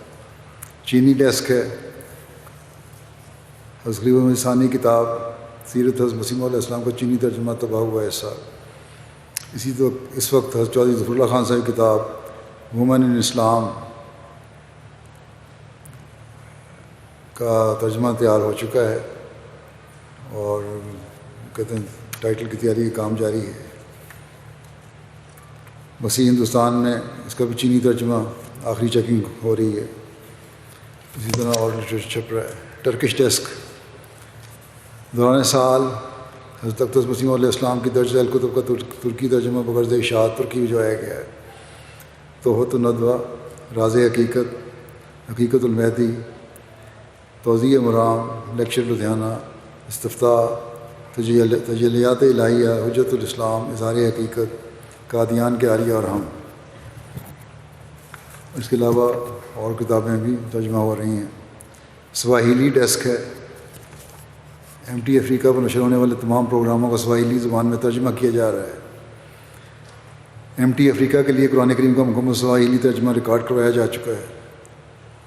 چینی ڈیسک ہے، حضرت خلیفہ ثانی کتاب سیرت حضرت مسیح علیہ السلام کا چینی ترجمہ طبع ہوا ہے اس سال۔ اس وقت حضرت چودھری ظفر اللہ خان صاحب کی کتاب وومن ان اسلام کا ترجمہ تیار ہو چکا ہے، اور کہتے ہیں ٹائٹل کی تیاری کا کام جاری ہے۔ مسیح ہندوستان میں اس کا بھی چینی ترجمہ آخری چیکنگ ہو رہی ہے، اسی طرح اور لٹریچر چھپ رہا ہے۔ ٹرکش ڈیسک، دوران سال حضرت اقدس مسیح علیہ السلام کی درج ذیل کتب کا ترکی ترجمہ بغرض اشاعت ترکی بھجوایا گیا ہے۔ توحۃ الندوہ، راز حقیقت، حقیقت المہدی، توضیح مرام، لیکچر لدھیانہ، استفتاء، تجلیات الہیہ، حجت الاسلام، اظہار حقیقت، قادیان کے عالیہ اور ہم۔ اس کے علاوہ اور کتابیں بھی ترجمہ ہو رہی ہیں. سواحیلی ڈیسک ہے. MT افریقہ پر نشر ہونے والے تمام پروگراموں کا سواحیلی زبان میں ترجمہ کیا جا رہا ہے. MT افریقہ کے لیے قرآن کریم کا مکمل سواحیلی ترجمہ ریکارڈ کروایا جا چکا ہے،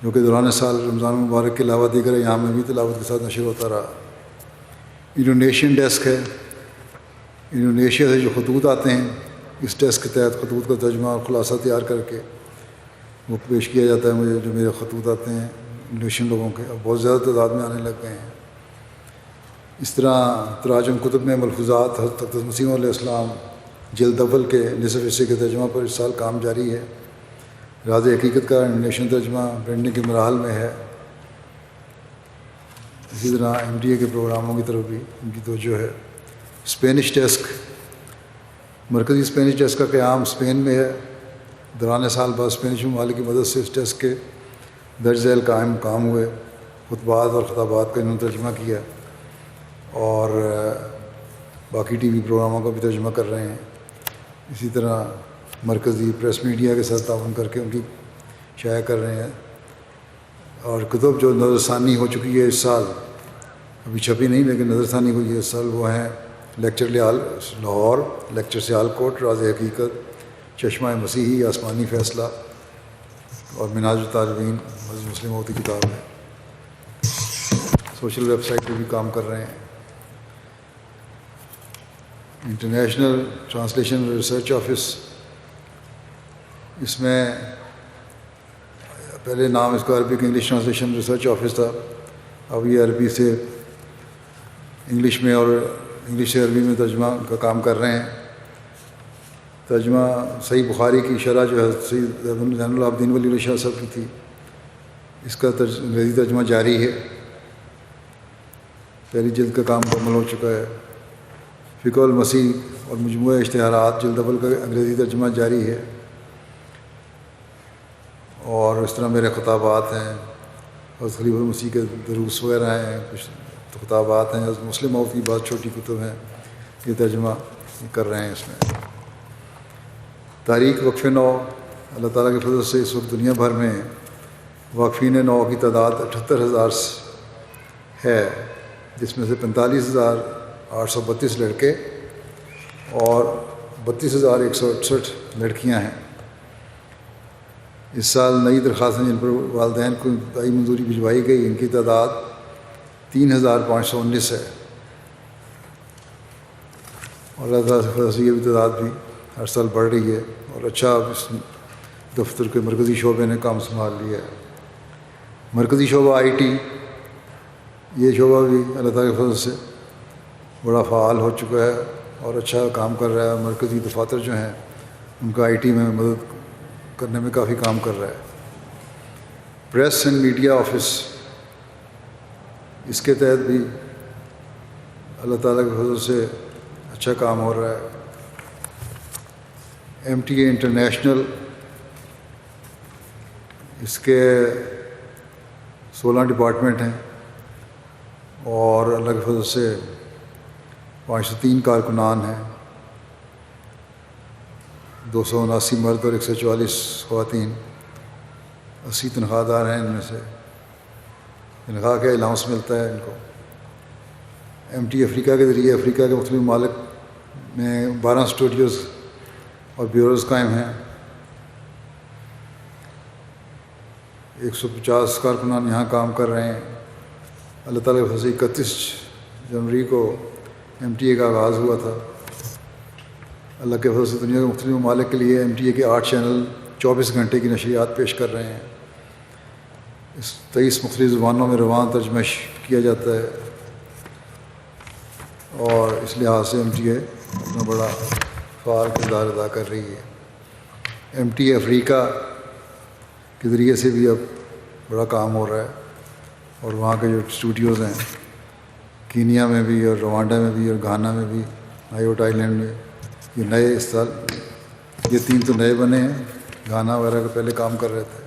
جو کہ دوران سال رمضان مبارک کے علاوہ دیگر ایام میں بھی تلاوت کے ساتھ نشر ہوتا رہا. انڈونیشین ڈیسک ہے. انڈونیشیا سے جو خطوط آتے ہیں، اس ڈیسک کے تحت خطوط کا ترجمہ اور خلاصہ تیار کر کے وہ پیش کیا جاتا ہے مجھے. جو میرے خطوط آتے ہیں انڈونیشین لوگوں کے، اب بہت زیادہ تعداد میں آنے لگ گئے ہیں. اس طرح تراجم کتب میں ملفوظات حضرت مسیح علیہ السلام جلد اول کے نصف حصے کے ترجمہ پر اس سال کام جاری ہے. راز حقیقت کا انڈونیشین ترجمہ پڑھنے کے مراحل میں ہے. اسی طرح MTA کے پروگراموں کی طرف بھی ان کی توجہ ہے. Spanish desk. مرکزی اسپینش ڈیسک کا قیام اسپین میں ہے. دوران سال بعد اسپینش ممالک کی مدد سے اس ڈیسک کے درج ذیل قائم کام ہوئے. خطبات اور خطابات کا انہوں نے ترجمہ کیا اور باقی TV پروگراموں کا بھی ترجمہ کر رہے ہیں. اسی طرح مرکزی پریس میڈیا کے ساتھ تعاون کر کے ان کی شائع کر رہے ہیں. اور کتب جو نظر ثانی ہو چکی ہے اس سال، ابھی چھپی نہیں لیکن نظر ثانی ہوئی ہے اس سال، وہ ہیں لیکچر لاہور، لیکچر سیالکوٹ، راز حقیقت، چشمہ مسیحی، آسمانی فیصلہ اور منہاج الطالبین مسجد مسلم موتی کتاب ہے. سوشل ویب سائٹ پہ بھی کام کر رہے ہیں. انٹرنیشنل ٹرانسلیشن ریسرچ آفس، اس میں پہلے نام اس کا Arabic English translation research office تھا، اب یہ عربی سے انگلش میں اور انگلش سے عربی میں ترجمہ کا کام کر رہے ہیں. ترجمہ صحیح بخاری کی شرح جو ہے سید زین العابدین ولی اللہ شاہ صاحب کی تھی، اس کا انگریزی ترجمہ جاری ہے. پہلی جلد کا کام مکمل ہو چکا ہے. فقہ المسیح اور مجموعہ اشتہارات جلد اول کا انگریزی ترجمہ جاری ہے. اور اس طرح میرے خطابات ہیں، حضرت خلیفہ المسیح کے دروس وغیرہ ہیں، کچھ خطابات ہیں، حضرت مسلم موت کی بہت چھوٹی کتب ہیں، یہ ترجمہ کر رہے ہیں. اس میں تاریخ وقف نو، اللہ تعالیٰ کے فضل سے اس وقت دنیا بھر میں واقفین نو کی تعداد 78,000 ہے، جس میں سے 45,832 لڑکے اور 32,168 لڑکیاں ہیں. اس سال نئی درخواستیں جن پر والدین کو ابتدائی منظوری بھجوائی گئی، ان کی تعداد 3,519 ہے. اور اللہ تعالیٰ سے فضل سے یہ بھی تعداد بھی ہر سال بڑھ رہی ہے. اور اچھا اس دفتر کے مرکزی شعبے نے کام سنبھال لیا ہے. مرکزی شعبہ IT، یہ شعبہ بھی اللہ تعالیٰ کے فضل سے بڑا فعال ہو چکا ہے اور اچھا کام کر رہا ہے. مرکزی دفاتر جو ہیں ان کا IT میں مدد کرنے میں کافی کام کر رہا ہے. پریس اینڈ میڈیا آفس، اس کے تحت بھی اللہ تعالیٰ کے فضل سے اچھا کام ہو رہا ہے. MTA انٹرنیشنل، اس کے 16 ڈپارٹمنٹ ہیں اور اللہ کے فضل سے 503 کارکنان ہیں، 279 مرد اور 144 خواتین. 80 تنخواہ دار ہیں، ان میں سے تنخواہ کا الاؤنس ملتا ہے ان کو. MT افریقہ کے ذریعے افریقہ کے مختلف ممالک میں 12 اسٹوڈیوز اور بیوروز قائم ہیں. 150 کارکنان یہاں کام کر رہے ہیں. اللہ تعالیٰ کے فضل سے 31 جنوری کو MTA کا آغاز ہوا تھا. اللہ کے فضل سے دنیا کے مختلف ممالک کے لیے MTA کے 8 چینل 24 گھنٹے کی نشریات پیش کر رہے ہیں. اس 23 مختلف زبانوں میں روان ترجمہ کیا جاتا ہے اور اس لحاظ سے MTA اپنا بڑا فعال کردار ادا کر رہی ہے. MTA افریقہ کے ذریعے سے بھی اب بڑا کام ہو رہا ہے اور وہاں کے جو اسٹوڈیوز ہیں کینیا میں بھی اور روانڈا میں بھی اور گھانا میں بھی، آئیوٹ آئی لینڈ میں، یہ نئے اس سال یہ 3 تو نئے بنے ہیں. گھانا وغیرہ کا پہلے کام کر رہے تھے.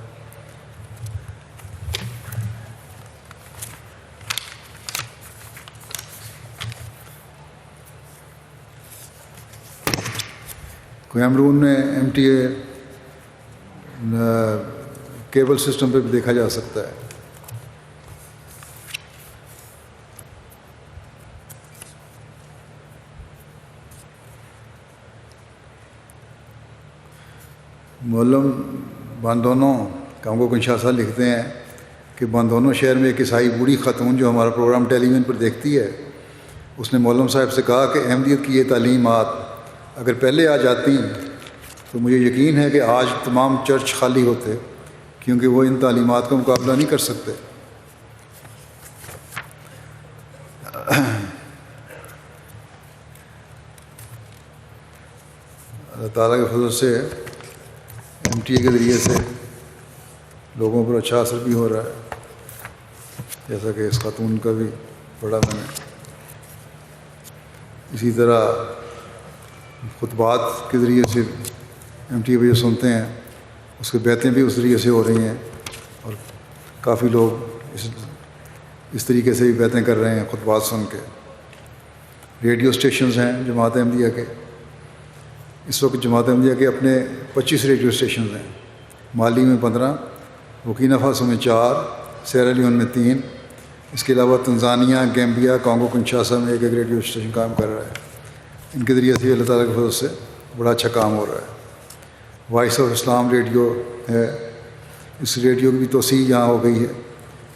کیمرون میں MTA کیبل سسٹم پہ بھی دیکھا جا سکتا ہے. معلم باندونو کانگو کنشاسا لکھتے ہیں کہ باندونو شہر میں ایک عیسائی بوڑھی خاتون جو ہمارا پروگرام ٹیلی ویژن پر دیکھتی ہے، اس نے مولم صاحب سے کہا کہ احمدیت کی یہ تعلیمات اگر پہلے آ جاتی تو مجھے یقین ہے کہ آج تمام چرچ خالی ہوتے، کیونکہ وہ ان تعلیمات کا مقابلہ نہیں کر سکتے. اللہ تعالیٰ کے فضل سے MTA کے ذریعے سے لوگوں پر اچھا اثر بھی ہو رہا ہے، جیسا کہ اس خاتون کا بھی پڑھا میں نے. اسی طرح خطبات کے ذریعے سے MTA پہ جو سنتے ہیں اس کے بیتیں بھی اس ذریعے سے ہو رہی ہیں، اور کافی لوگ اس طریقے سے بھی بیتیں کر رہے ہیں خطبات سن کے. ریڈیو اسٹیشنز ہیں جماعت احمدیہ کے. اس وقت جماعت احمدیہ کے اپنے 25 ریڈیو اسٹیشنز ہیں. مالی میں 15، بورکینا فاسو میں 4، سیرا لیون میں 3. اس کے علاوہ تنزانیہ، گیمبیا، کانگو کنشاسا میں ایک ریڈیو اسٹیشن کام کر رہا ہے. ان کے ذریعے سے اللہ تعالیٰ کے فضل سے بڑا اچھا کام ہو رہا ہے. وائس آف اسلام ریڈیو ہے، اس ریڈیو کی بھی توسیع یہاں ہو گئی ہے.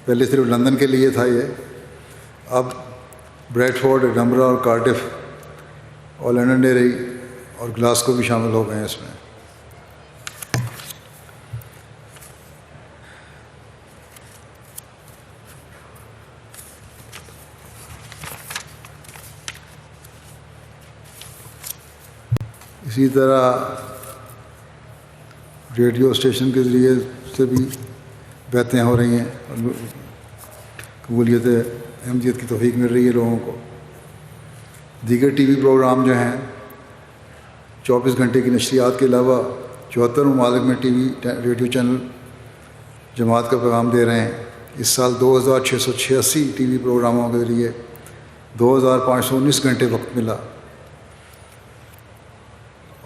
پہلے صرف لندن کے لیے تھا یہ، اب بریڈ فورڈ، ایڈنبرا اور کارڈف اور لنڈنڈیری اور گلاسکو بھی شامل ہو گئے ہیں اس میں. اسی طرح ریڈیو اسٹیشن کے ذریعے سے بھی بیتیں ہو رہی ہیں، قبولیت احمدیت کی توفیق مل رہی ہے لوگوں کو. دیگر ٹی وی پروگرام جو ہیں 24 گھنٹے کی نشریات کے علاوہ 74 ممالک میں ٹی وی ریڈیو چینل جماعت کا پیغام دے رہے ہیں. اس سال 2686 ٹی وی پروگراموں کے ذریعے 2519 گھنٹے وقت ملا،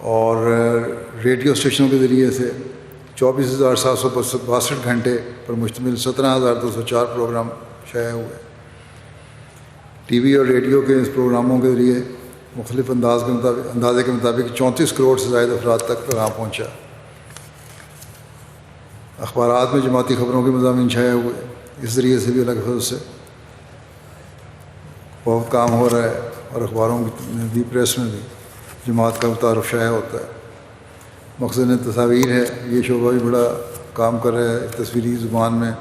اور ریڈیو اسٹیشنوں کے ذریعے سے 24,762 گھنٹے پر مشتمل 17,204 پروگرام شائع ہوئے. ٹی وی اور ریڈیو کے اس پروگراموں کے ذریعے مختلف اندازے کے مطابق 34 کروڑ سے زائد افراد تک پیغام پہنچا. اخبارات میں جماعتی خبروں کے مضامین شائع ہوئے. اس ذریعے سے بھی اللہ کے فضل سے بہت کام ہو رہا ہے، اور اخباروں میں بھی، پریس میں بھی جماعت کا تعارف شائع ہوتا ہے. مقصد تصاویر ہے، یہ شعبہ بھی بڑا کام کر رہا ہے. تصویری زبان میں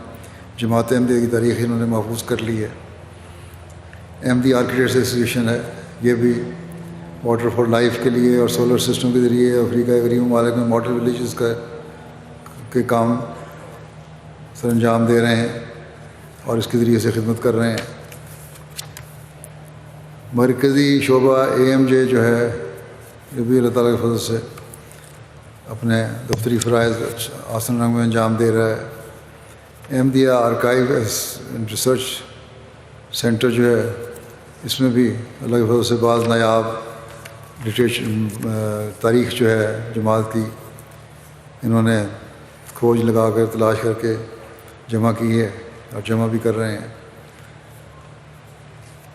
جماعت احمدیہ کی تاریخ انہوں نے محفوظ کر لی ہے. احمدی آرکیٹیکٹس ایسوسیشن ہے، یہ بھی واٹر فار لائف کے لیے اور سولر سسٹم کے ذریعے افریقہ کے غریب ممالک میں ماڈل ولیجز کے کام سر انجام دے رہے ہیں، اور اس کے ذریعے سے خدمت کر رہے ہیں. مرکزی شعبہ AMJ جو ہے، یہ بھی اللہ تعالیٰ کے فضل سے اپنے دفتری فرائض آسن رنگ میں انجام دے رہا ہے. Ahmadiyya archive and research centre جو ہے، اس میں بھی اللہ کے فضل سے بعض نایاب تاریخ جو ہے جماعت کی انہوں نے کھوج لگا کر تلاش کر کے جمع کی ہے، اور جمع بھی کر رہے ہیں.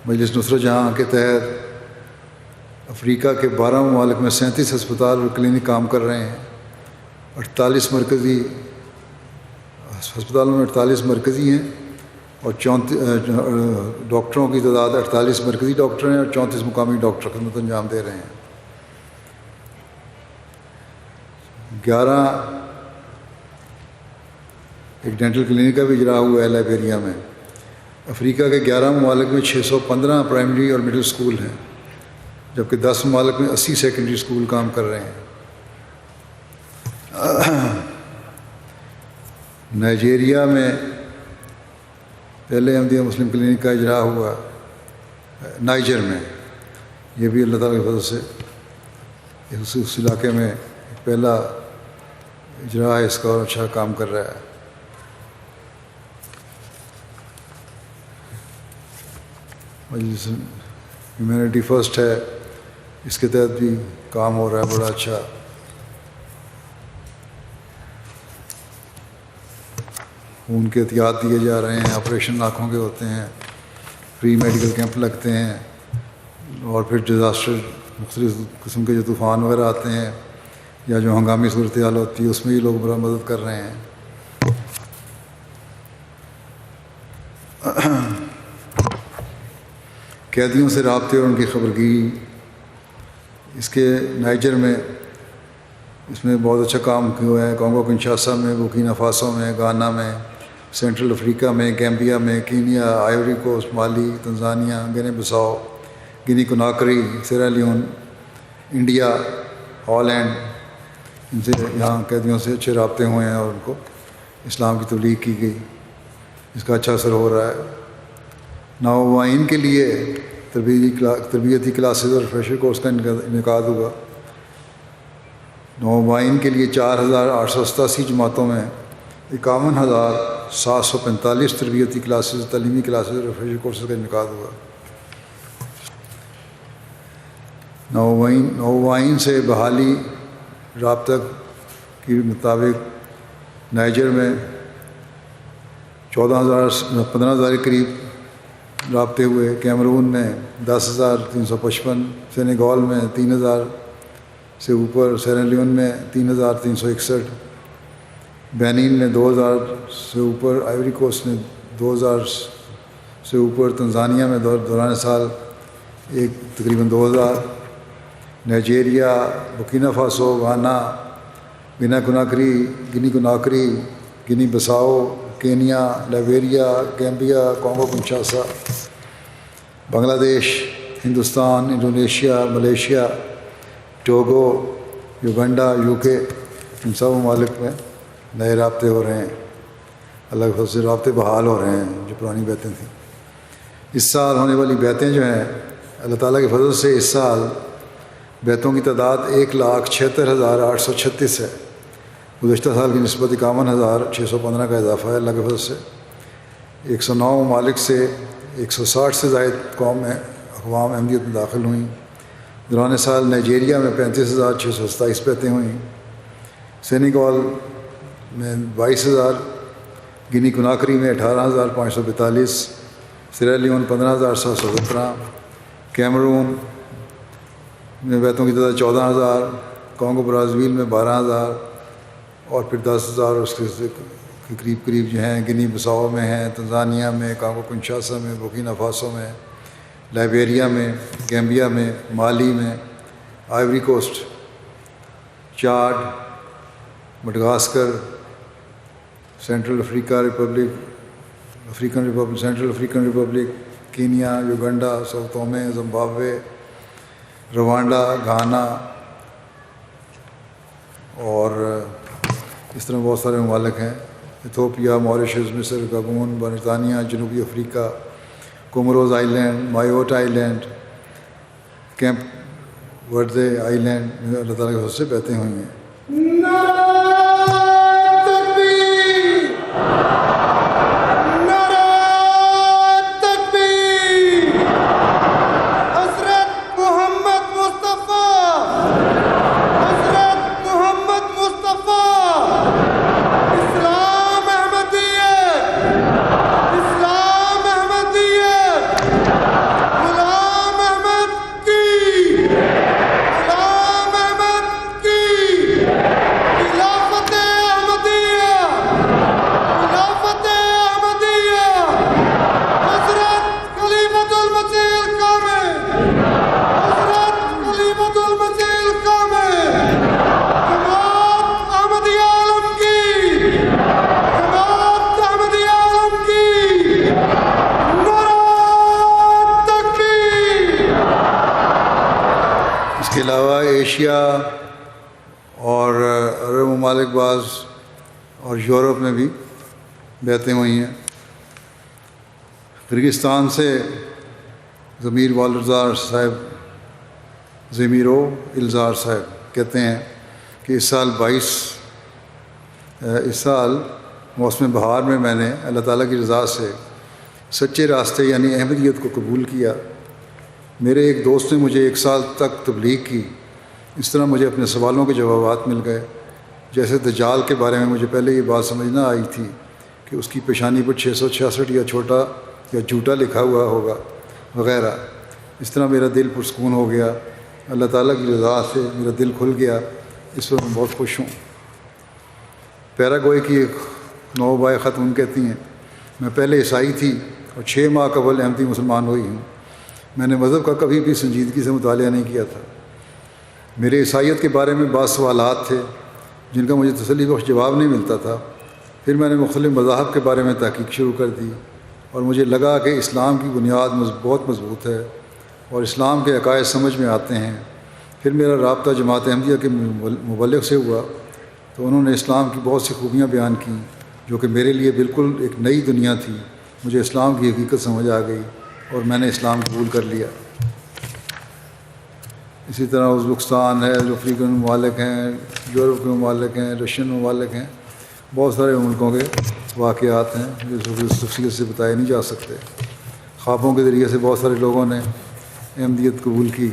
مجلس نصرت جہاں کے تحت افریقہ کے 12 ممالک میں 37 ہسپتال اور کلینک کام کر رہے ہیں. 48 مرکزی ہسپتالوں میں 48 مرکزی ہیں، اور 34 ڈاکٹروں کی تعداد 48 مرکزی ڈاکٹر ہیں اور 34 مقامی ڈاکٹر خدمت انجام دے رہے ہیں. 11 ایک ڈینٹل کلینک کا بھی اجرا ہوا ہے لائبیریا میں. افریقہ کے 11 ممالک میں 615 پرائمری اور مڈل اسکول ہیں، جبکہ 10 ممالک میں 80 سیکنڈری اسکول کام کر رہے ہیں. نائجیریا میں پہلے احمدیہ مسلم کلینک کا اجرا ہوا نائجر میں، یہ بھی اللہ تعالیٰ کے فضل سے اس علاقے میں پہلا اجرا ہے اس کا، اور اچھا کام کر رہا ہے. مجلس ہیومینٹی فرسٹ ہے، اس کے تحت بھی کام ہو رہا ہے بڑا اچھا. خون کے احتیاط دیے جا رہے ہیں، آپریشن آنکھوں کے ہوتے ہیں، فری میڈیکل کیمپ لگتے ہیں، اور پھر ڈیزاسٹر مختلف قسم کے جو طوفان وغیرہ آتے ہیں یا جو ہنگامی صورتحال ہوتی ہے اس میں یہ لوگ بڑا مدد کر رہے ہیں۔ قیدیوں سے رابطے اور ان کی خبرگیری، اس کے نائجر میں اس میں بہت اچھا کام کیا ہے، کانگو کنشاسا میں، بورکینا فاسو میں، گانا میں، سینٹرل افریقہ میں، گیمبیا میں، کینیا، آئیوری کوسٹ، مالی، تنزانیہ، گنے بساؤ، گنی کناکری، سیرا لیون، انڈیا، ہالینڈ، ان سے یہاں قیدیوں سے اچھے رابطے ہوئے ہیں اور ان کو اسلام کی تبلیغ کی گئی، اس کا اچھا اثر ہو رہا ہے۔ نوآئین کے لیے تربیتی کلاسز اور فریشر کورس کا انعقاد ہوا۔ نوآئین کے لیے 4,887 جماعتوں میں 51,745 تربیتی کلاسز، تعلیمی کلاسز اور فریشر کورسز کا انعقاد ہوا۔ نوآئین سے بحالی رابطہ کے مطابق نائجر میں 15,000 کے قریب رابطے ہوئے، کیمرون میں 10,355، سینیگال میں 3,000 سے اوپر، سیرا لیون میں 3,361، بینین میں 2,000 سے اوپر، آئیوری کوسٹ میں 2,000 سے اوپر، تنزانیہ میں دوران سال تقریباً 2,000، نائجیریا، بورکینا فاسو، گانا، Guinea Conakry, Guinea Bissau, Kenya, Liberia, Gambia, Congo Kinshasa, Bangladesh, Hindustan, Indonesia, Malaysia, Togo, Uganda, UK، ان سب ممالک میں نئے رابطے ہو رہے ہیں، اللہ کے فضل سے رابطے بحال ہو رہے ہیں جو پرانی بیعتیں تھیں۔ اس سال ہونے والی بیعتیں جو ہیں اللہ تعالیٰ کے فضل سے اس سال بیعتوں کی تعداد 1,76,836 ہے، گزشتہ سال کی نسبت 51,615 کا اضافہ ہے اللہ کے فضل سے۔ 109 ممالک سے 160 سے زائد اقوام احمدیت میں داخل ہوئیں۔ دوران سال نائجیریا میں 35,627 بیعتیں ہوئیں، سینیگال میں 22,000، گنی کناکری میں 18,542، سیرا لیون 15,717، کیمرون میں بیعتوں کی تعداد 14,000، کانگو برازیل میں 12,000، اور پھر 10,000 اس کے قریب جو ہیں گنی بساؤ میں ہیں، تنزانیہ میں، کانگو کنشاسا میں، بورکینا فاسو میں، لائبیریا میں، گیمبیا میں، مالی میں، Ivory Coast, Chad, Madagascar, Central African Republic, Kenya, Uganda, Sao Tome, Zimbabwe, Rwanda, Ghana, اور اس طرح بہت سارے ممالک ہیں، ایتھوپیا، موریشس، مصر، گابون، برطانیہ، جنوبی افریقہ، کوموروز آئی لینڈ، مایوٹ آئی لینڈ، کیمپ وردے آئی لینڈ میں اللہ تعالیٰ کے فضل سے بیعتیں ہوئی ہیں۔ اس کے علاوہ ایشیا اور عرب ممالک بعض اور یورپ میں بھی بیعتیں ہوئی ہیں۔ کرغزستان سے ضمیر والرزار صاحب، ضمیرو الزار صاحب کہتے ہیں کہ اس سال موسم بہار میں میں نے اللہ تعالیٰ کی رضا سے سچے راستے یعنی احمدیت کو قبول کیا۔ میرے ایک دوست نے مجھے 1 سال تک تبلیغ کی، اس طرح مجھے اپنے سوالوں کے جوابات مل گئے۔ جیسے دجال کے بارے میں مجھے پہلے یہ بات سمجھ نہ آئی تھی کہ اس کی پیشانی پر 666 یا چھوٹا یا جھوٹا لکھا ہوا ہوگا وغیرہ۔ اس طرح میرا دل پرسکون ہو گیا، اللہ تعالیٰ کی رضا سے میرا دل کھل گیا، اس پر میں بہت خوش ہوں۔ پیراگوئے کی ایک نوبائے خاتون کہتی ہیں، میں پہلے عیسائی تھی اور 6 ماہ قبل احمدی مسلمان ہوئی ہوں۔ میں نے مذہب کا کبھی بھی سنجیدگی سے مطالعہ نہیں کیا تھا۔ میرے عیسائیت کے بارے میں بعض سوالات تھے جن کا مجھے تسلی بخش جواب نہیں ملتا تھا۔ پھر میں نے مختلف مذاہب کے بارے میں تحقیق شروع کر دی اور مجھے لگا کہ اسلام کی بنیاد بہت مضبوط ہے اور اسلام کے عقائد سمجھ میں آتے ہیں۔ پھر میرا رابطہ جماعت احمدیہ کے مبلغ سے ہوا تو انہوں نے اسلام کی بہت سی خوبیاں بیان کی جو کہ میرے لیے بالکل ایک نئی دنیا تھی۔ مجھے اسلام کی حقیقت سمجھ آ گئی اور میں نے اسلام قبول کر لیا۔ اسی طرح ازبکستان ہے، جو افریقی ممالک ہیں، یورپ کے ممالک ہیں، رشین ممالک ہیں، بہت سارے ملکوں کے واقعات ہیں جو تفصیل سے بتائے نہیں جا سکتے۔ خوابوں کے ذریعے سے بہت سارے لوگوں نے احمدیت قبول کی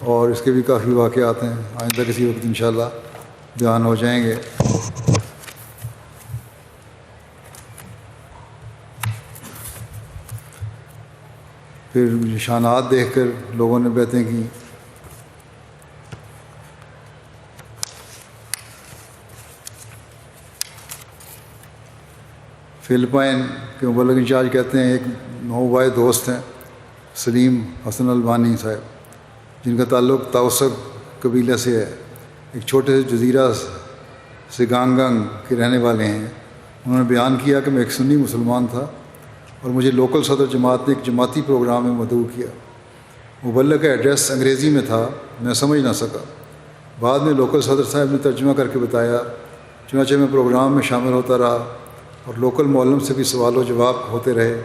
اور اس کے بھی کافی واقعات ہیں، آئندہ کسی وقت انشاءاللہ بیان ہو جائیں گے۔ پھر نشانات دیکھ کر لوگوں نے بیعتیں کی۔ فلپائن کے مبلغ انچارج کہتے ہیں، ایک نوبائے دوست ہیں سلیم حسن البانی صاحب، جن کا تعلق تاوسک قبیلہ سے ہے، ایک چھوٹے سے جزیرہ سگانگنگ کے رہنے والے ہیں۔ انہوں نے بیان کیا کہ میں ایک سنی مسلمان تھا اور مجھے لوکل صدر جماعت نے ایک جماعتی پروگرام میں مدعو کیا۔ مبلغ کا ایڈریس انگریزی میں تھا، میں سمجھ نہ سکا۔ بعد میں لوکل صدر صاحب نے ترجمہ کر کے بتایا، چنانچہ میں پروگرام میں شامل ہوتا رہا اور لوکل معلم سے بھی سوال و جواب ہوتے رہے۔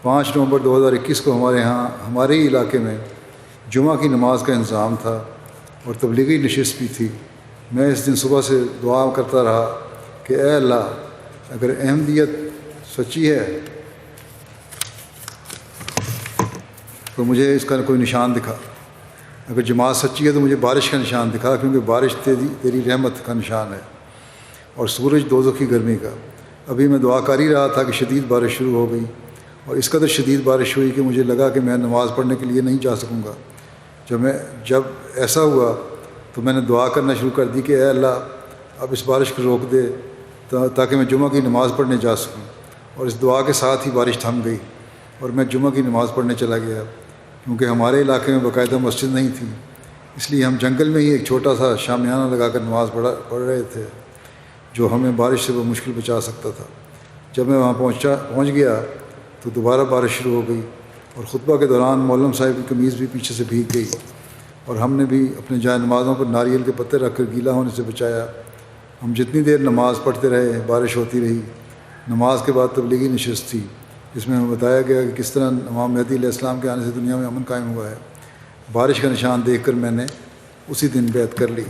5 نومبر 2021 کو ہمارے ہی علاقے میں جمعہ کی نماز کا انتظام تھا اور تبلیغی نشست بھی تھی۔ میں اس دن صبح سے دعا کرتا رہا کہ اے اللہ، اگر احمدیت سچی ہے تو مجھے اس کا کوئی نشان دکھا، اگر جماعت سچی ہے تو مجھے بارش کا نشان دکھا، کیونکہ بارش تیری رحمت کا نشان ہے اور سورج دوزخ کی گرمی کا۔ ابھی میں دعا کر ہی رہا تھا کہ شدید بارش شروع ہو گئی اور اس قدر شدید بارش ہوئی کہ مجھے لگا کہ میں نماز پڑھنے کے لیے نہیں جا سکوں گا۔ جب ایسا ہوا تو میں نے دعا کرنا شروع کر دی کہ اے اللہ، اب اس بارش کو روک دے تاکہ میں جمعہ کی نماز پڑھنے جا سکوں، اور اس دعا کے ساتھ ہی بارش تھم گئی اور میں جمعہ کی نماز پڑھنے چلا گیا۔ کیونکہ ہمارے علاقے میں باقاعدہ مسجد نہیں تھی، اس لیے ہم جنگل میں ہی ایک چھوٹا سا شامیانہ لگا کر نماز پڑھ رہے تھے جو ہمیں بارش سے مشکل بچا سکتا تھا۔ جب میں وہاں پہنچ گیا تو دوبارہ بارش شروع ہو گئی اور خطبہ کے دوران مولم صاحب کی قمیض بھی پیچھے سے بھیگ گئی اور ہم نے بھی اپنے جائے نمازوں پر ناریل کے پتے رکھ کر گیلا ہونے سے بچایا۔ ہم جتنی دیر نماز پڑھتے رہے بارش ہوتی رہی۔ نماز کے بعد تبلیغی نشست تھی جس میں ہمیں بتایا گیا کہ کس طرح امام مہدی علیہ السلام کے آنے سے دنیا میں امن قائم ہوا ہے۔ بارش کا نشان دیکھ کر میں نے اسی دن بیعت کر لی۔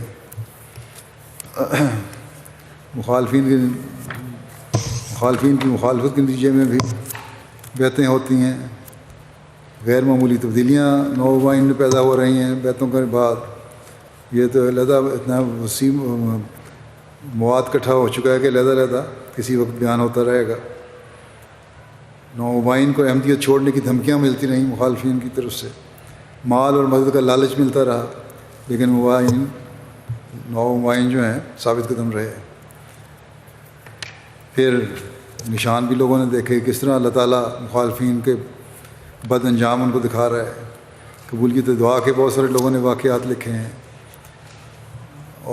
مخالفین کی مخالفت کے نتیجے میں بھی بیعتیں ہوتی ہیں، غیر معمولی تبدیلیاں نوبائن میں پیدا ہو رہی ہیں بیعتوں کے بعد۔ یہ تو علیحدہ اتنا وسیع مواد اکٹھا ہو چکا ہے کہ علیحدہ کسی وقت بیان ہوتا رہے گا۔ نوبائن کو احمدیت چھوڑنے کی دھمکیاں ملتی رہیں مخالفین کی طرف سے، مال اور مدد کا لالچ ملتا رہا، لیکن نوبائن جو ہیں ثابت قدم رہے۔ پھر نشان بھی لوگوں نے دیکھے، کس طرح اللہ تعالیٰ مخالفین کے بد انجام ان کو دکھا رہا ہے۔ قبولیت دعا کے بہت سارے لوگوں نے واقعات لکھے ہیں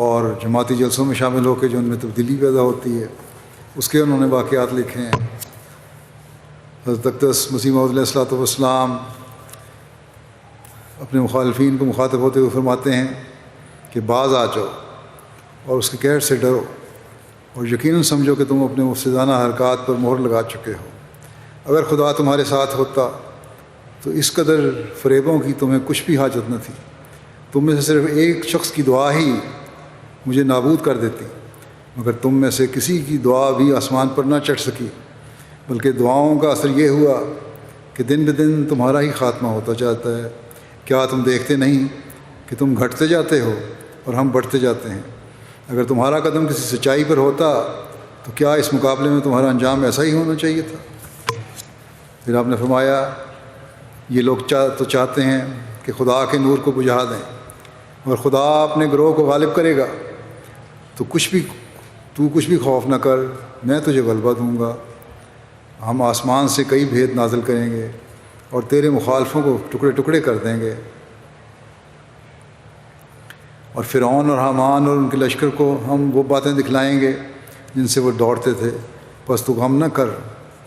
اور جماعتی جلسوں میں شامل ہو کے جو ان میں تبدیلی پیدا ہوتی ہے اس کے انہوں نے واقعات لکھے ہیں۔ حضرت اقدس مسیح موعود علیہ الصلوۃ والسلام اپنے مخالفین کو مخاطب ہوتے ہوئے فرماتے ہیں کہ باز آ جاؤ اور اس کے قہر سے ڈرو اور یقیناً سمجھو کہ تم اپنے مفسدانہ حرکات پر مہر لگا چکے ہو۔ اگر خدا تمہارے ساتھ ہوتا تو اس قدر فریبوں کی تمہیں کچھ بھی حاجت نہ تھی۔ تم میں سے صرف ایک شخص کی دعا ہی مجھے نابود کر دیتی، مگر تم میں سے کسی کی دعا بھی آسمان پر نہ چڑھ سکی، بلکہ دعاؤں کا اثر یہ ہوا کہ دن بدن تمہارا ہی خاتمہ ہوتا جاتا ہے۔ کیا تم دیکھتے نہیں کہ تم گھٹتے جاتے ہو اور ہم بڑھتے جاتے ہیں؟ اگر تمہارا قدم کسی سچائی پر ہوتا تو تو کیا اس مقابلے میں تمہارا انجام ایسا ہی ہونا چاہیے تھا؟ پھر آپ نے فرمایا یہ لوگ تو چاہتے ہیں کہ خدا کے نور کو بجھا دیں، اور خدا اپنے گروہ کو غالب کرے گا تو کچھ بھی خوف نہ کر، میں تجھے غلبہ دوں گا۔ ہم آسمان سے کئی بھید نازل کریں گے اور تیرے مخالفوں کو ٹکڑے ٹکڑے کر دیں گے، اور فرعون اور حامان اور ان کے لشکر کو ہم وہ باتیں دکھلائیں گے جن سے وہ دوڑتے تھے۔ بس تو غم نہ کر،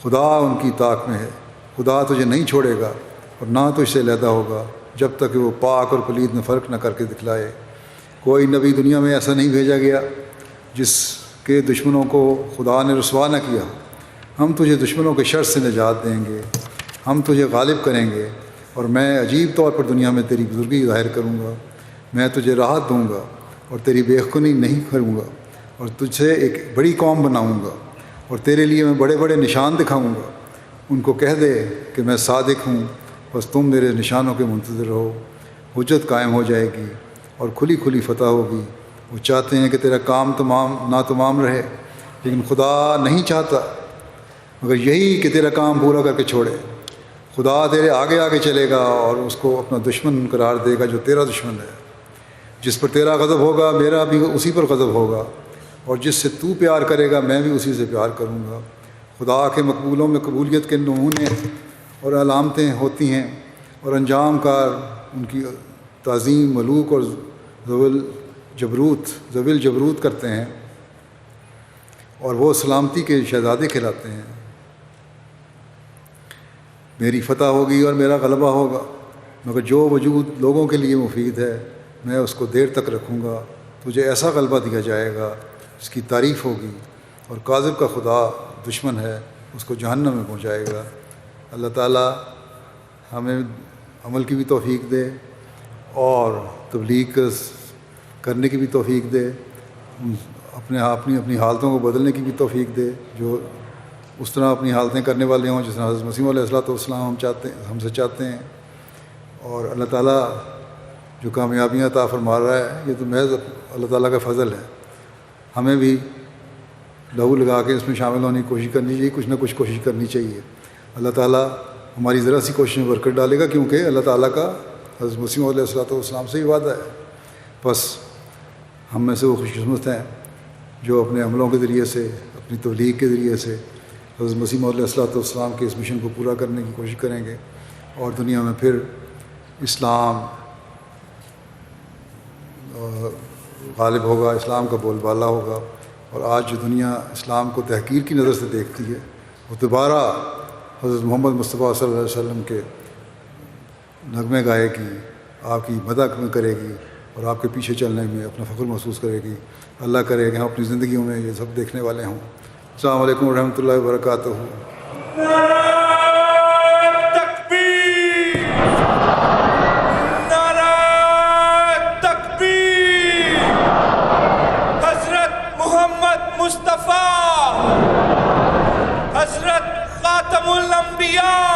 خدا ان کی طاق میں ہے، خدا تجھے نہیں چھوڑے گا اور نہ تجھ سے علیحدہ ہوگا جب تک کہ وہ پاک اور پلید میں فرق نہ کر کے دکھلائے۔ کوئی نبی دنیا میں ایسا نہیں بھیجا گیا جس کے دشمنوں کو خدا نے رسوا نہ کیا۔ ہم تجھے دشمنوں کے شر سے نجات دیں گے، ہم تجھے غالب کریں گے، اور میں عجیب طور پر دنیا میں تیری بزرگی ظاہر کروں گا۔ میں تجھے راحت دوں گا اور تیری بے خونی نہیں کروں گا، اور تجھ سے ایک بڑی قوم بناؤں گا، اور تیرے لیے میں بڑے بڑے نشان دکھاؤں گا۔ ان کو کہہ دے کہ میں صادق ہوں، بس تم میرے نشانوں کے منتظر رہو۔ حجت قائم ہو جائے گی اور کھلی کھلی فتح ہوگی۔ وہ چاہتے ہیں کہ تیرا کام ناتمام رہے، لیکن خدا نہیں چاہتا مگر یہی کہ تیرا کام پورا کر کے چھوڑے۔ خدا تیرے آگے آگے چلے گا اور اس کو اپنا دشمن قرار دے گا جو تیرا دشمن ہے۔ جس پر تیرا غضب ہوگا میرا بھی اسی پر غضب ہوگا، اور جس سے تو پیار کرے گا میں بھی اسی سے پیار کروں گا۔ خدا کے مقبولوں میں قبولیت کے نمونے اور علامتیں ہوتی ہیں، اور انجام کار ان کی تعظیم ملوک اور ذوی الجبروت کرتے ہیں، اور وہ سلامتی کے شہزادے کہلاتے ہیں۔ میری فتح ہوگی اور میرا غلبہ ہوگا، مگر جو وجود لوگوں کے لیے مفید ہے میں اس کو دیر تک رکھوں گا۔ تجھے ایسا غلبہ دیا جائے گا جس کی تعریف ہوگی، اور کاذب کا خدا دشمن ہے اس کو جہنم میں پہنچائے گا۔ اللہ تعالیٰ ہمیں عمل کی بھی توفیق دے اور تبلیغ کرنے کی بھی توفیق دے، اپنی حالتوں کو بدلنے کی بھی توفیق دے، جو اس طرح اپنی حالتیں کرنے والے ہوں جس طرح حضرت مسیح علیہ السلام ہم سے چاہتے ہیں۔ اور اللہ تعالیٰ جو کامیابیاں عطا فرما رہا ہے یہ تو محض اللہ تعالیٰ کا فضل ہے۔ ہمیں بھی لہو لگا کے اس میں شامل ہونے کی کوشش کرنی چاہیے، کچھ نہ کچھ کوشش کرنی چاہیے۔ اللہ تعالیٰ ہماری ذرا سی کوشش میں برکت ڈالے گا، کیونکہ اللہ تعالیٰ کا حضرت مسیح علیہ السلام سے ہی وعدہ ہے۔ بس ہم میں سے وہ خوش قسمت ہیں جو اپنے عملوں کے ذریعے سے، اپنی تبلیغ کے ذریعے سے حضرت مسیح علیہ السلام کے اس مشن کو پورا کرنے کی کوشش کریں گے، اور دنیا میں پھر اسلام غالب ہوگا، اسلام کا بول بالا ہوگا۔ اور آج جو دنیا اسلام کو تحقیر کی نظر سے دیکھتی ہے وہ دوبارہ حضرت محمد مصطفیٰ صلی اللہ علیہ وسلم کے نغمے گائے گی، آپ کی مدح کرے گی، اور آپ کے پیچھے چلنے میں اپنا فخر محسوس کرے گی۔ اللہ کرے کہ ہم اپنی زندگیوں میں یہ سب دیکھنے والے ہوں۔ السلام علیکم ورحمۃ اللہ وبرکاتہ۔ مصطفیٰ حضرت خاتم الانبیاء